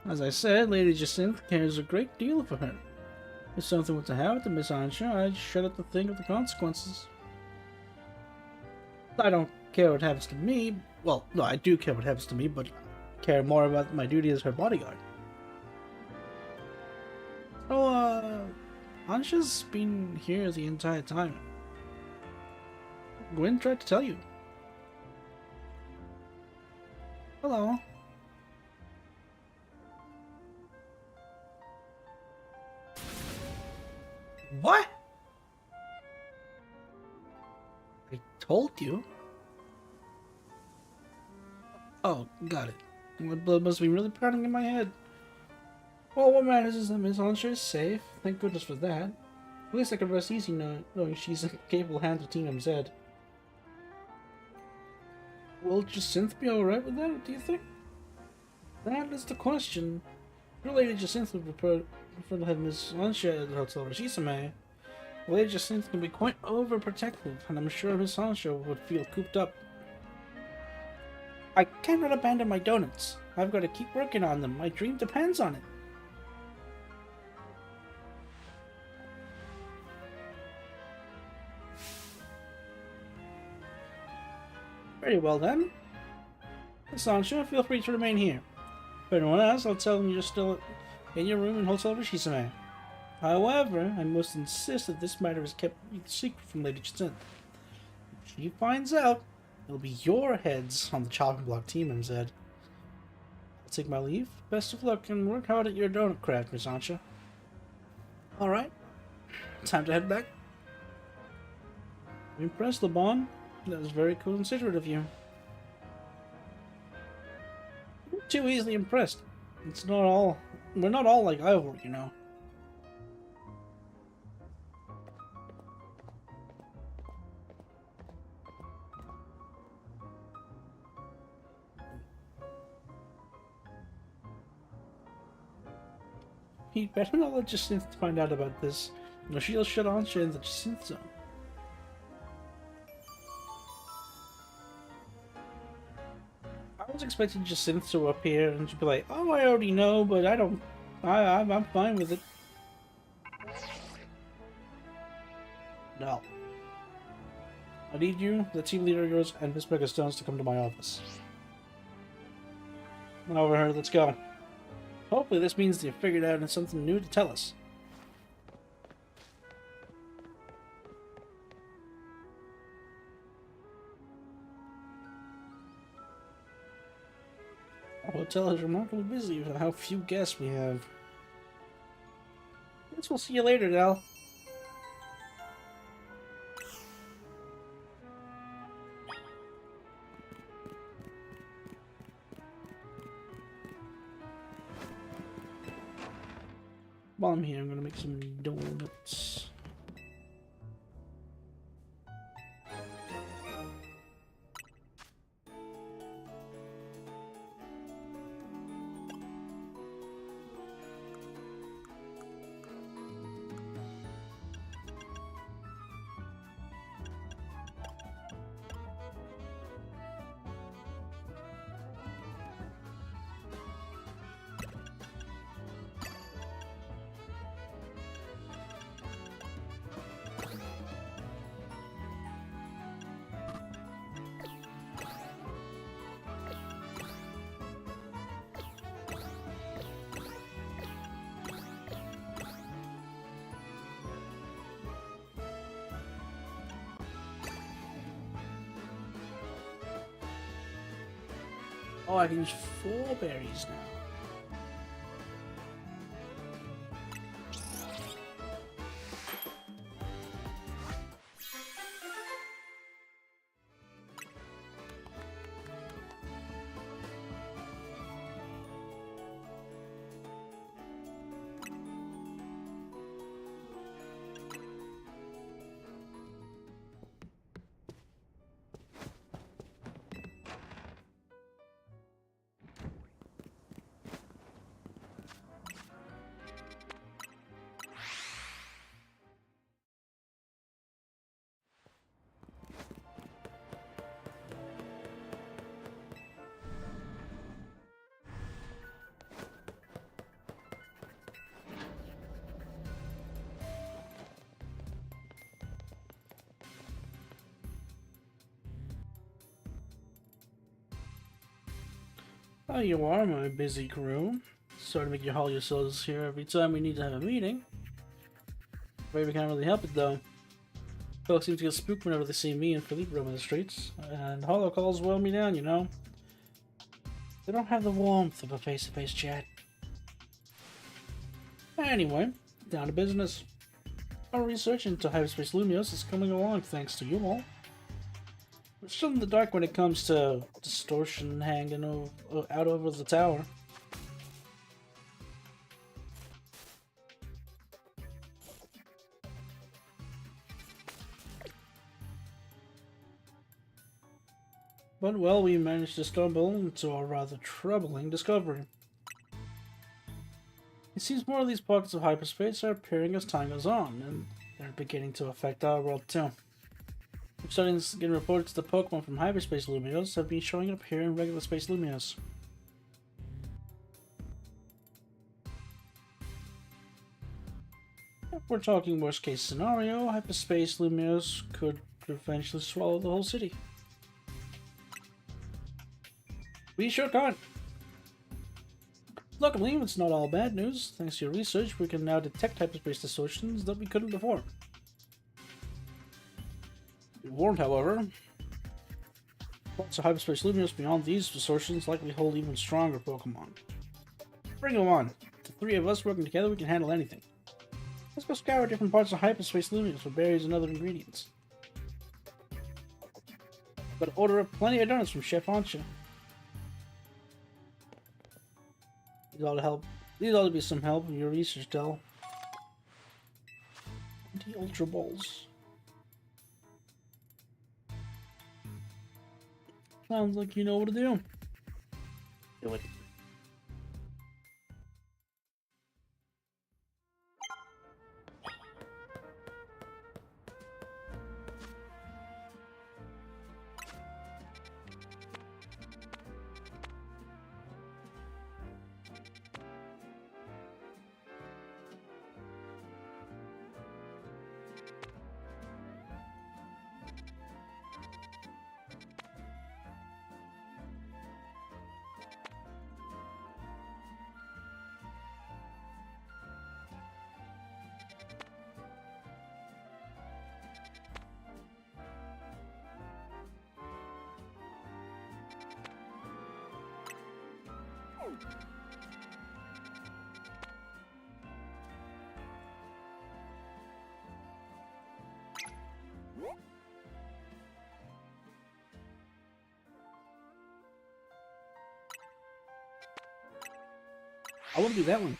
As I said, Lady Jacinth cares a great deal for her. If something were to happen to Miss Ansha, I'd shudder to think of the consequences. I don't care what happens to me. Well, no, I do care what happens to me, but I care more about my duty as her bodyguard. So, Ansha's been here the entire time. Gwen tried to tell you. Hello. What? I told you. Oh, got it. My blood must be really pounding in my head. Well, what matters is that Miss Ansha is safe. Thank goodness for that. At least I can rest easy knowing she's in capable hands with Team MZ. Will Jacinth be alright with that, do you think? That is the question. Your Lady Jacinth would prefer to have Miss Ansha at the hotel where she's a Lady Jacinth can be quite overprotective, and I'm sure Miss Ansha would feel cooped up. I cannot abandon my donuts. I've got to keep working on them. My dream depends on it. Very well then. Miss Ansha, feel free to remain here. If anyone asks, I'll tell them you're still in your room in Hotel Rishisame. However, I must insist that this matter is kept secret from Lady Jacinth. If she finds out, it'll be your heads on the chopping block team, MZ. I'll take my leave. Best of luck and work hard at your donut craft, Miss Ancha. Alright, time to head back. I'm impressed, LeBon. That was very considerate of you. You're too easily impressed. It's not all... We're not all like Ivor, you know. He'd better not let Jacinth find out about this, or she'll shut Ancha in the Jacinth zone. I was expecting Jacinth to appear and she'd be like, "Oh, I already know, but I don't. I'm fine with it." No. I need you, the team leader of yours, and Miss Megastones to come to my office. Over here, let's go. Hopefully this means they've figured out something new to tell us. Our hotel is remarkably busy for how few guests we have. Guess we'll see you later, Dal. While I'm here, I'm gonna make some donuts. Oh, I can use 4 berries now. Oh, you are, my busy crew. Sorry to make you haul your souls here every time we need to have a meeting. Afraid we can't really help it, though. Folks seem to get spooked whenever they see me and Philippe roaming the streets, and holo calls wear me down, you know. They don't have the warmth of a face-to-face chat. Anyway, down to business. Our research into hyperspace Lumios is coming along thanks to you all. We're still in the dark when it comes to distortion hanging out over the tower. But, well, we managed to stumble into a rather troubling discovery. It seems more of these pockets of hyperspace are appearing as time goes on, and they're beginning to affect our world too. We're starting to get reports that Pokémon from hyperspace Lumios have been showing up here in regular space Lumios. If we're talking worst case scenario, hyperspace Lumios could eventually swallow the whole city. We sure can't. Luckily, it's not all bad news. Thanks to your research, we can now detect hyperspace distortions that we couldn't before. Be warned, however, parts of hyperspace luminous beyond these distortions likely hold even stronger Pokemon. Bring them on. The three of us working together, we can handle anything. Let's go scour different parts of hyperspace luminous for berries and other ingredients. But order up plenty of donuts from Chef Ancha. These ought to help. These ought to be some help in your research, Del. The Ultra Balls. Sounds like you know what to do. Do it. I want to do that one.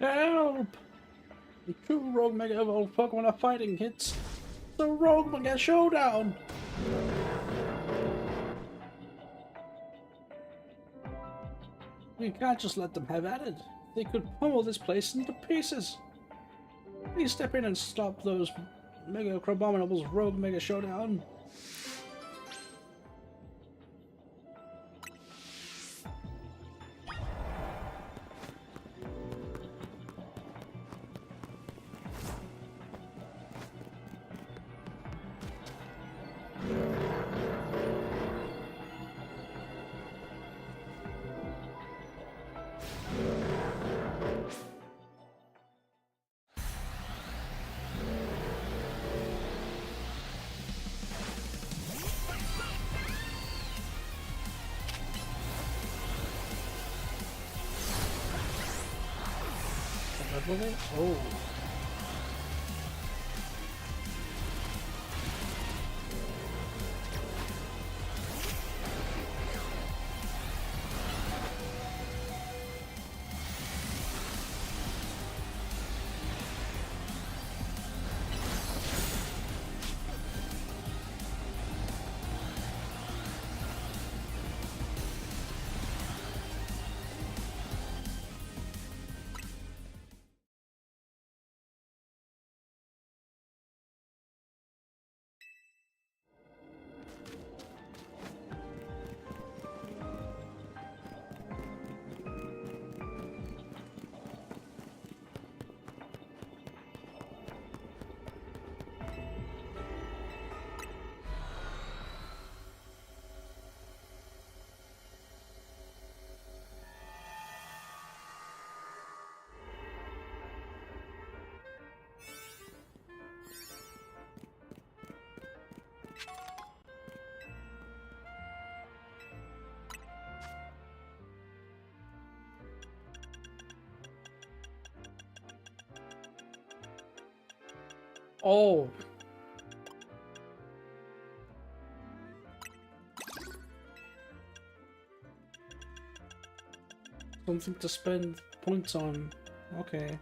Help! The two Rogue Mega Evolved Pokemon are fighting. It's the Rogue Mega Showdown! We can't just let them have at it. They could pummel this place into pieces. Please step in and stop those Mega Crabominables Rogue Mega Showdown. Oh. Oh, something to spend points on. Okay.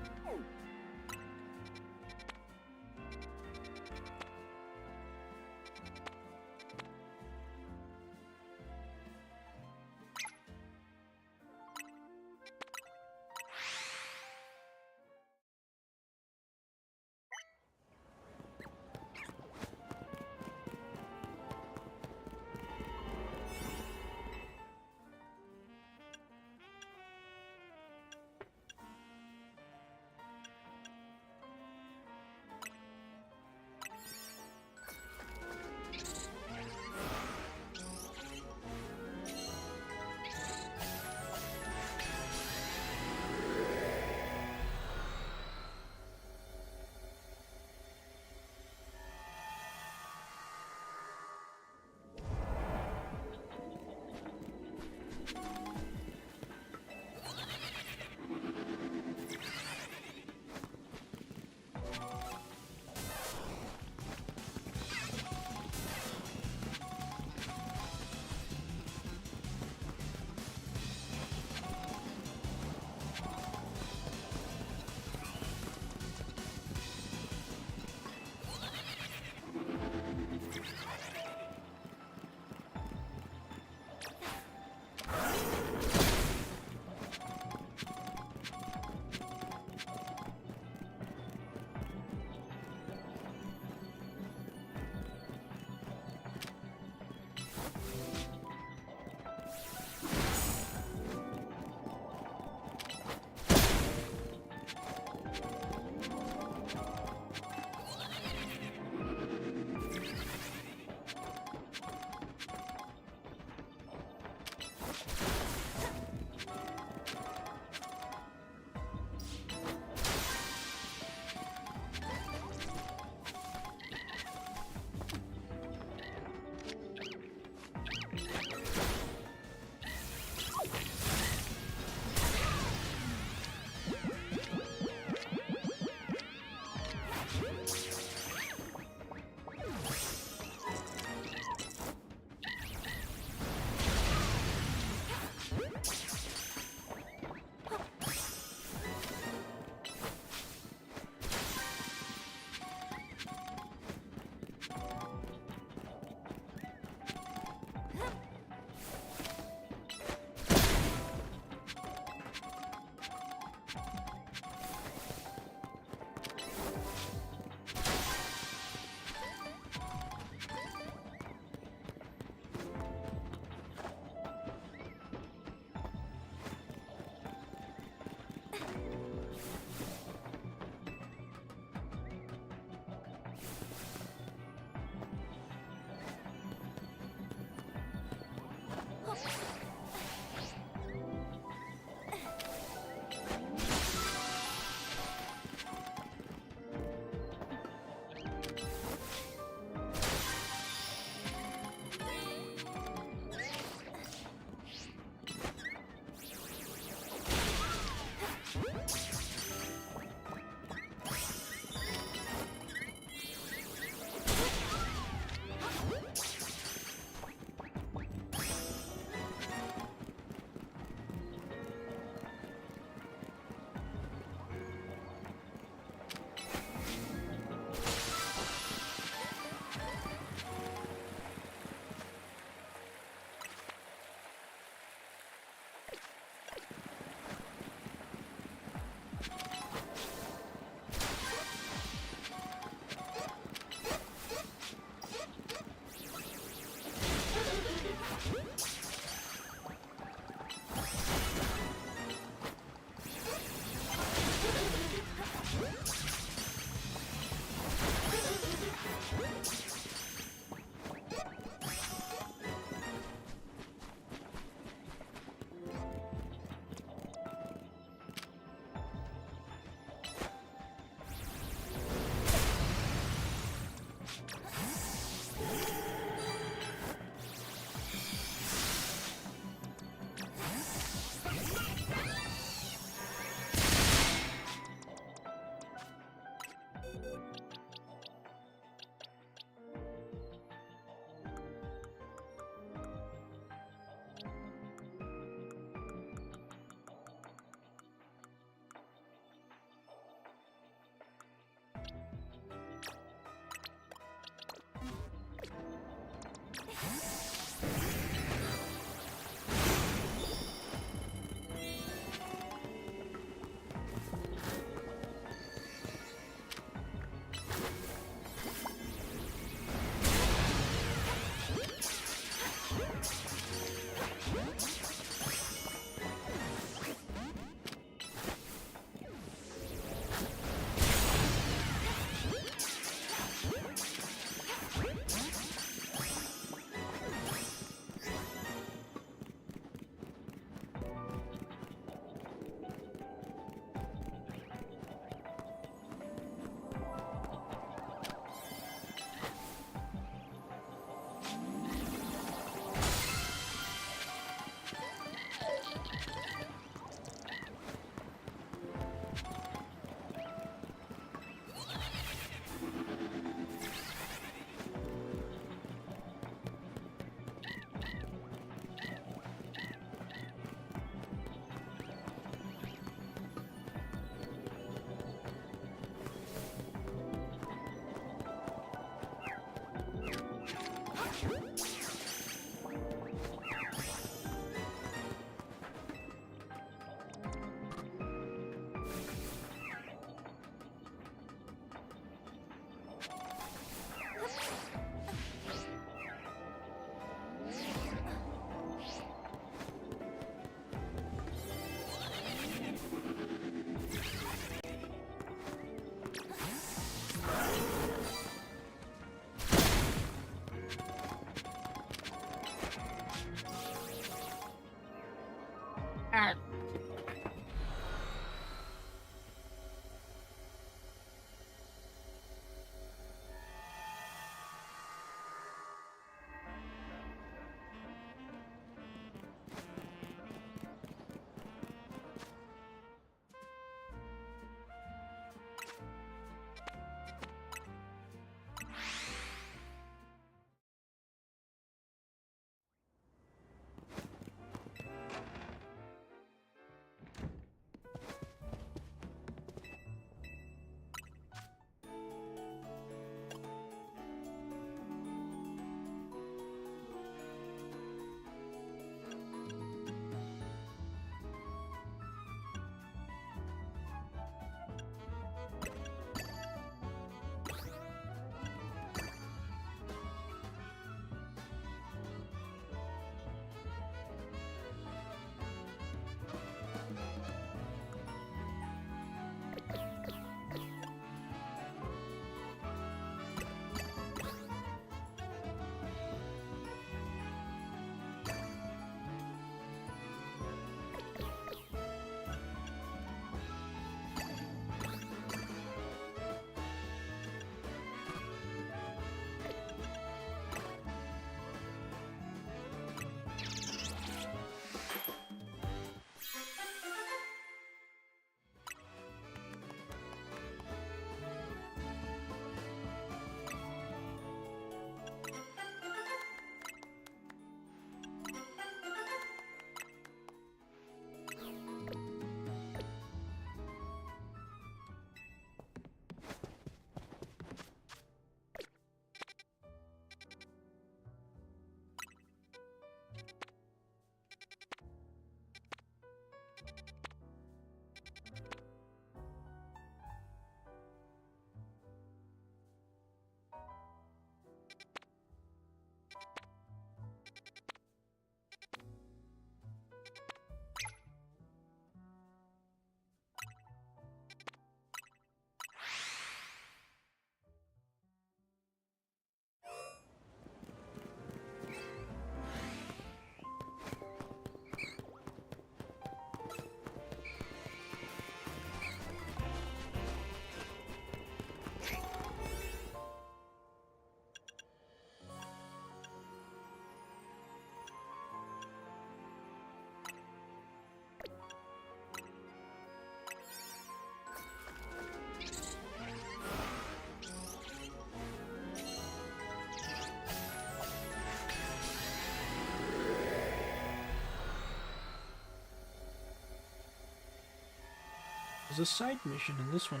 there's a side mission in this one.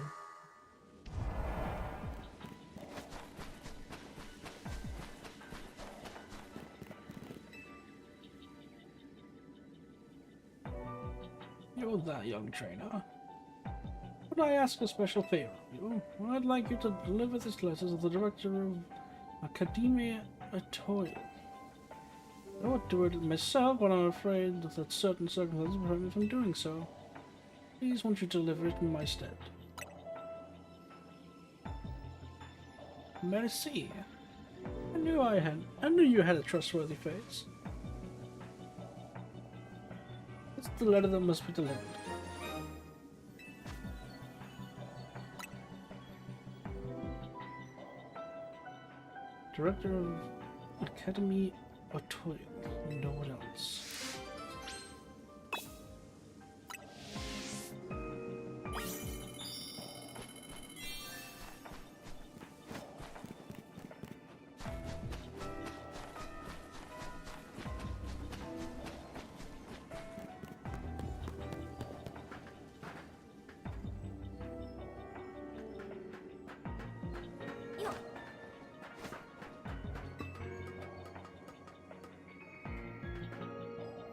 You're that young trainer. Would I ask a special favor of you? I'd like you to deliver this letter to the director of Academia Atoy. I would do it myself, but I'm afraid that certain circumstances prevent me from doing so. Please, won't you deliver it in my stead? Merci. I knew you had a trustworthy face. It's the letter that must be delivered. Director of Academy Atoy. No one else.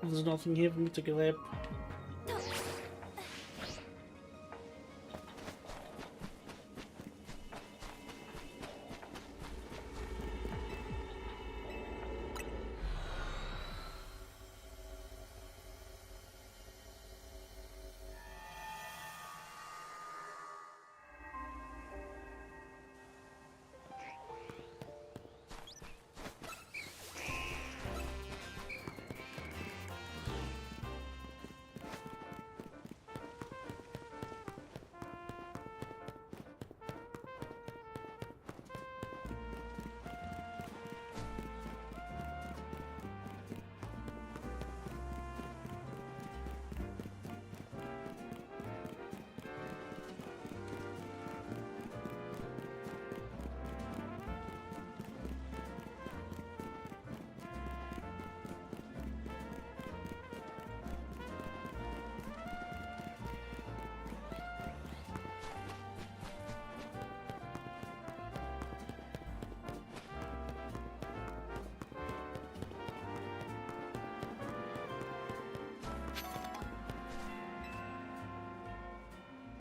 There's nothing here for me to grab.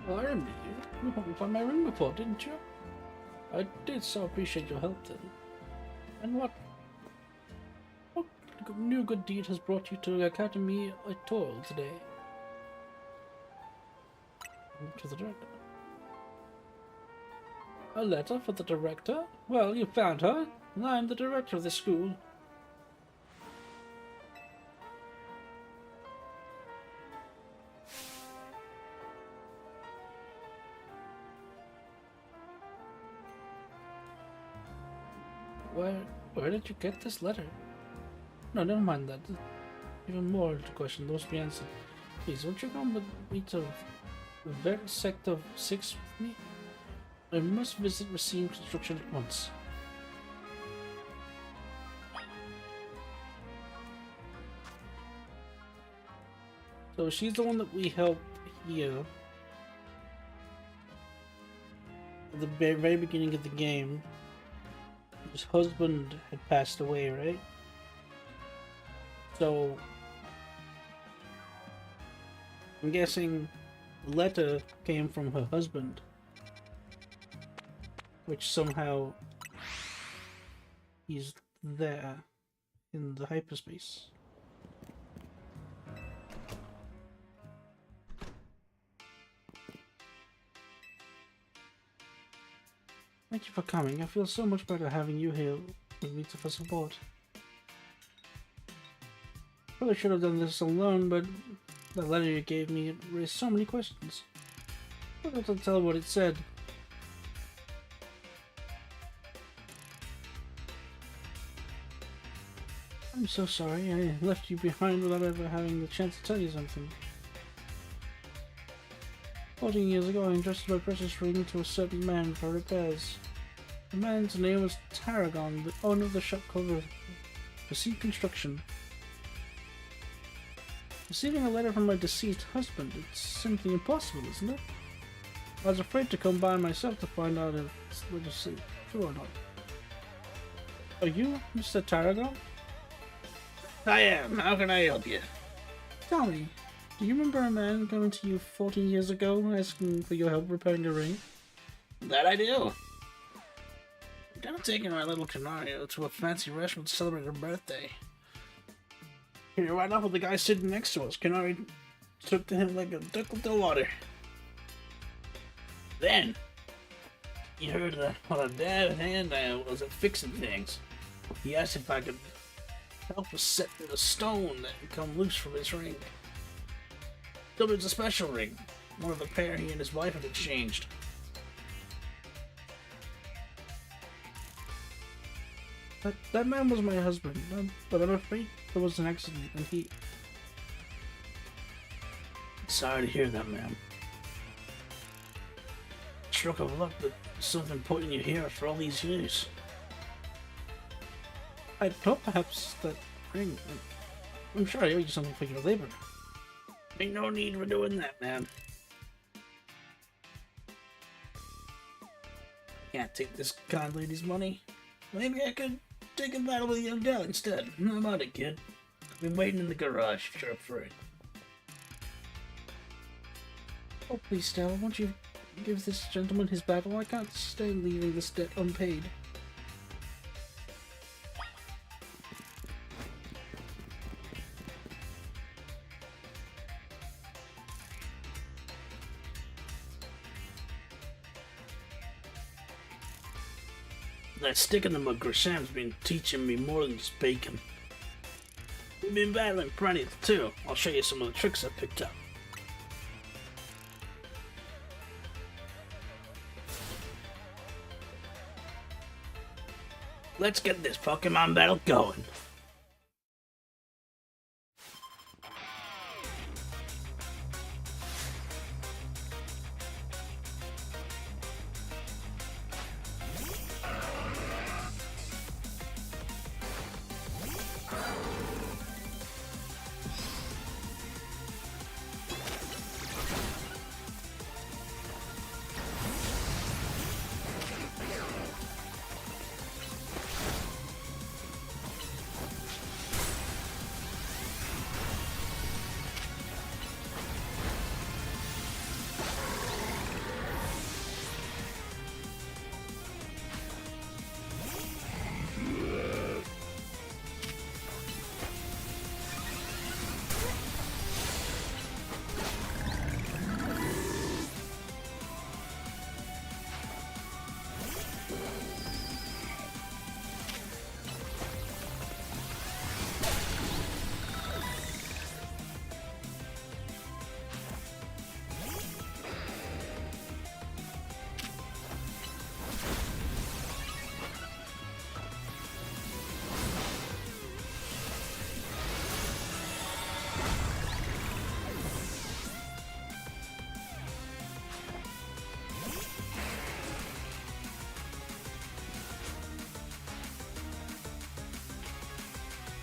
Well, I remember you. You helped me find my ring before, didn't you? I did so appreciate your help then. And what new good deed has brought you to the Academy Atoll today? To the director. A letter for the director? Well, you found her, and I'm the director of this school. Where did you get this letter? No, never mind that. Even more to question those be answered. Please, won't you come with me to the very sector 6 with me? I must visit Racine Construction at once. So she's the one that we help here. At the very beginning of the game. His husband had passed away, right? So I'm guessing the letter came from her husband, which somehow he's there in the hyperspace. Thank you for coming. I feel so much better having you here with me for support. Probably should have done this alone, but the letter you gave me raised so many questions. I forgot to tell what it said. I'm so sorry. I left you behind without ever having the chance to tell you something. 14 years ago, I entrusted my precious ring to a certain man for repairs. The man's name was Tarragon, the owner of the shop called Racine Construction. Receiving a letter from my deceased husband, it's simply impossible, isn't it? I was afraid to come by myself to find out if it's true or not. Are you Mr. Tarragon? I am. How can I help you? Tell me, do you remember a man coming to you 14 years ago asking for your help repairing a ring? That I do. I'm down taking my little Canario to a fancy restaurant to celebrate her birthday. You're right off with the guy sitting next to us. Canary took to him like a duck with the water. Then, he heard that on a dad hand I was at fixing things. He asked if I could help with setting the stone that had come loose from his ring. So it's a special ring, one of the pair he and his wife had exchanged. That man was my husband, but I'm afraid there was an accident and he... Sorry to hear that, ma'am. Stroke of luck that something putting you here for all these years. I thought perhaps that ring... I'm sure I owe you something for your labor. Ain't no need for doing that, ma'am. Can't take this kind lady's money. Maybe I could take a battle with the young gal instead. How about it, kid? I've been waiting in the garage, sharp for it. Oh, please, Stella, won't you give this gentleman his battle? I can't stay leaving this debt unpaid. That stick in the mud Grisham's been teaching me more than just bacon. We've been battling plenty too. I'll show you some of the tricks I picked up. Let's get this Pokemon battle going.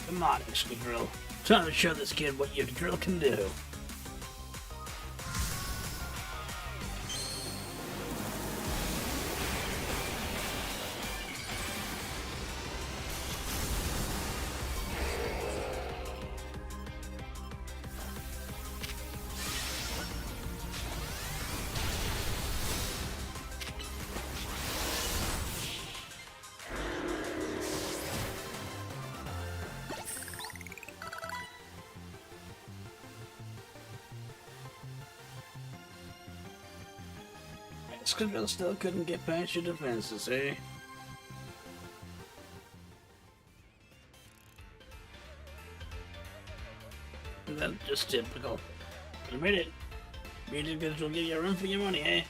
Come on, Mr. Drill. Time to show this kid what your drill can do. Skrill still couldn't get past your defenses, eh? That's just typical. Admit it. Music kids will give you a run for your money, eh?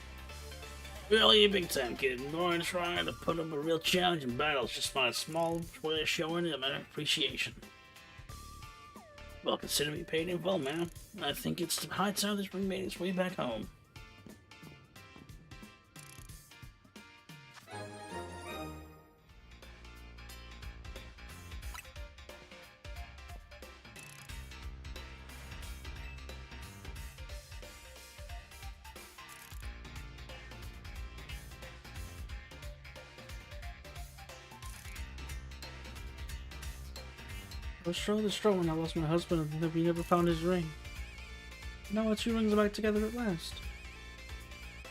Well, you big time kid. I'm going to try to put up a real challenge in battles. Just my small way of showing them my appreciation. Well, consider me paid in full, man. I think it's high time this ring made its way back home. I was so distraught when I lost my husband and that we never found his ring. Now our two rings are back together at last.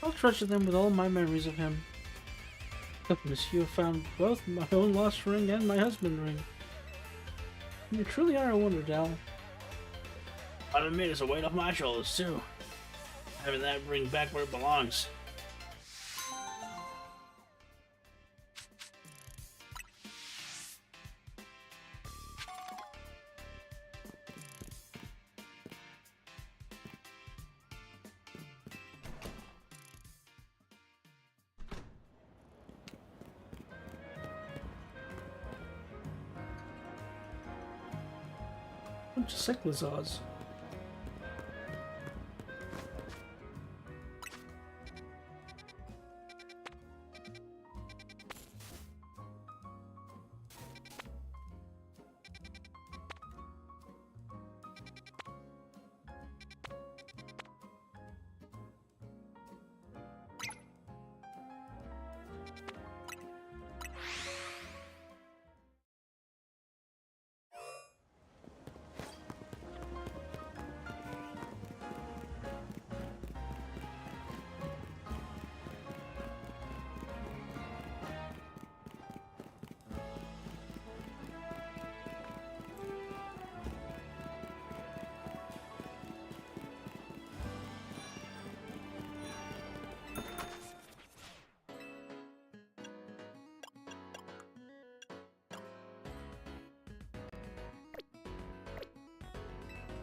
I'll treasure them with all my memories of him. Goodness, you have found both my own lost ring and my husband's ring. You truly are a wonder, Dal. I'll admit it's a weight off my shoulders, too. Having that ring back where it belongs. Bunch of Cyclizars.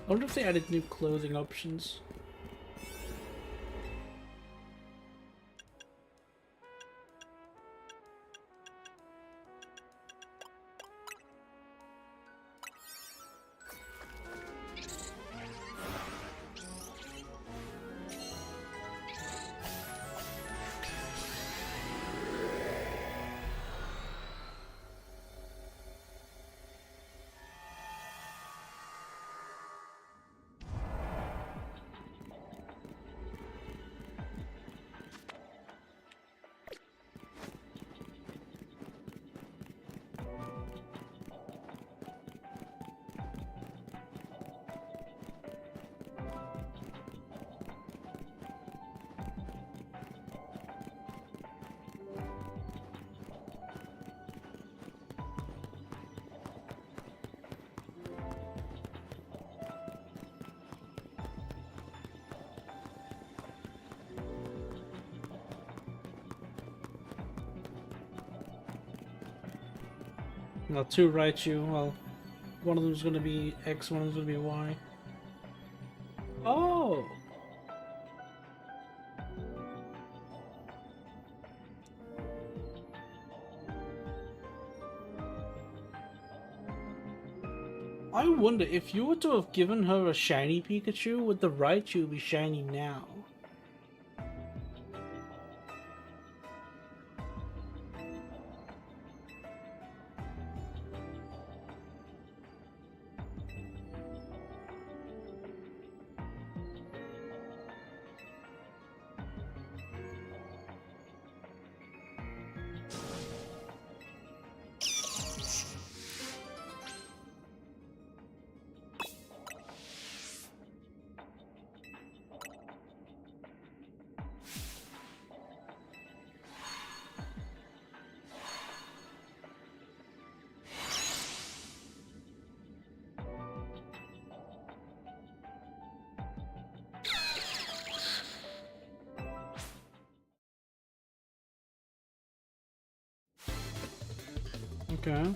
I wonder if they added new clothing options. Now, two Raichu, well, one of them's gonna be X, one of them's gonna be Y. Oh! I wonder, if you were to have given her a shiny Pikachu, would the Raichu be shiny now? Okay.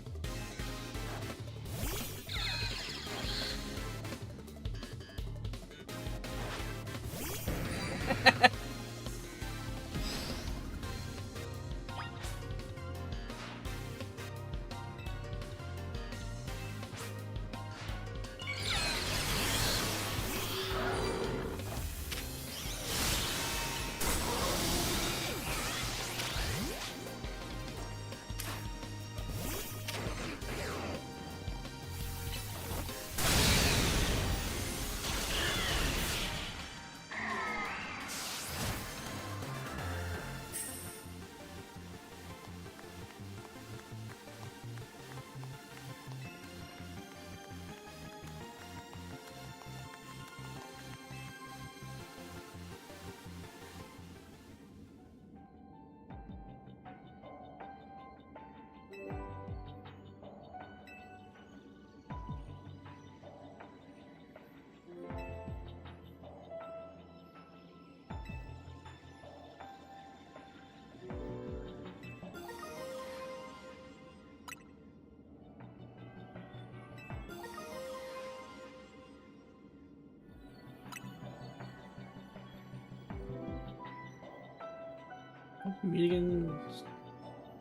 Meet again.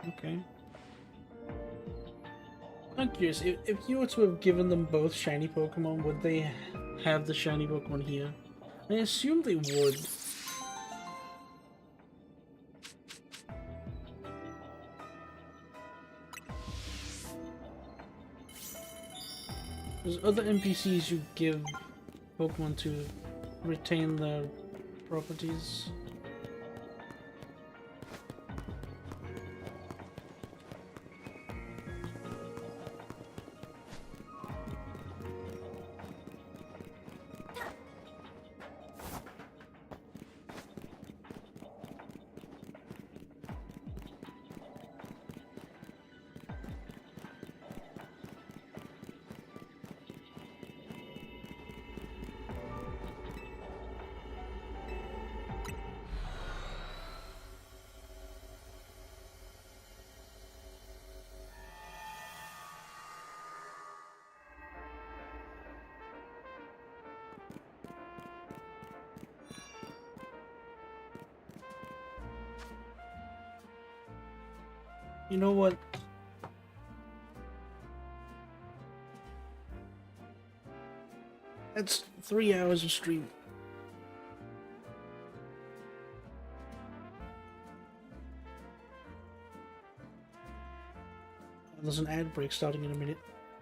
Okay. I'm curious, if you were to have given them both shiny Pokemon, would they have the shiny Pokemon here? I assume they would. There's other NPCs you give Pokemon to retain their properties. You know what? That's 3 hours of stream. There's an ad break starting in a minute.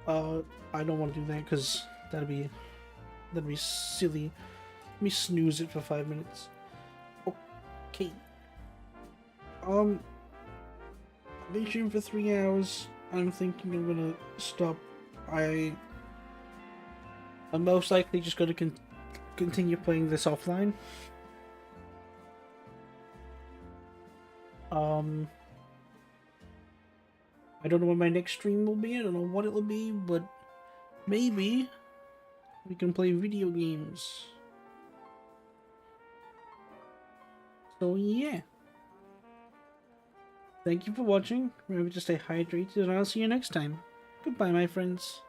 I don't want to do that because that'd be silly. Let me snooze it for 5 minutes. Okay. I've been streaming for 3 hours. I'm thinking I'm gonna stop. I'm most likely just gonna continue playing this offline. I don't know when my next stream will be. I don't know what it will be, but maybe we can play video games. So yeah. Thank you for watching. Remember to stay hydrated, and I'll see you next time. Goodbye, my friends.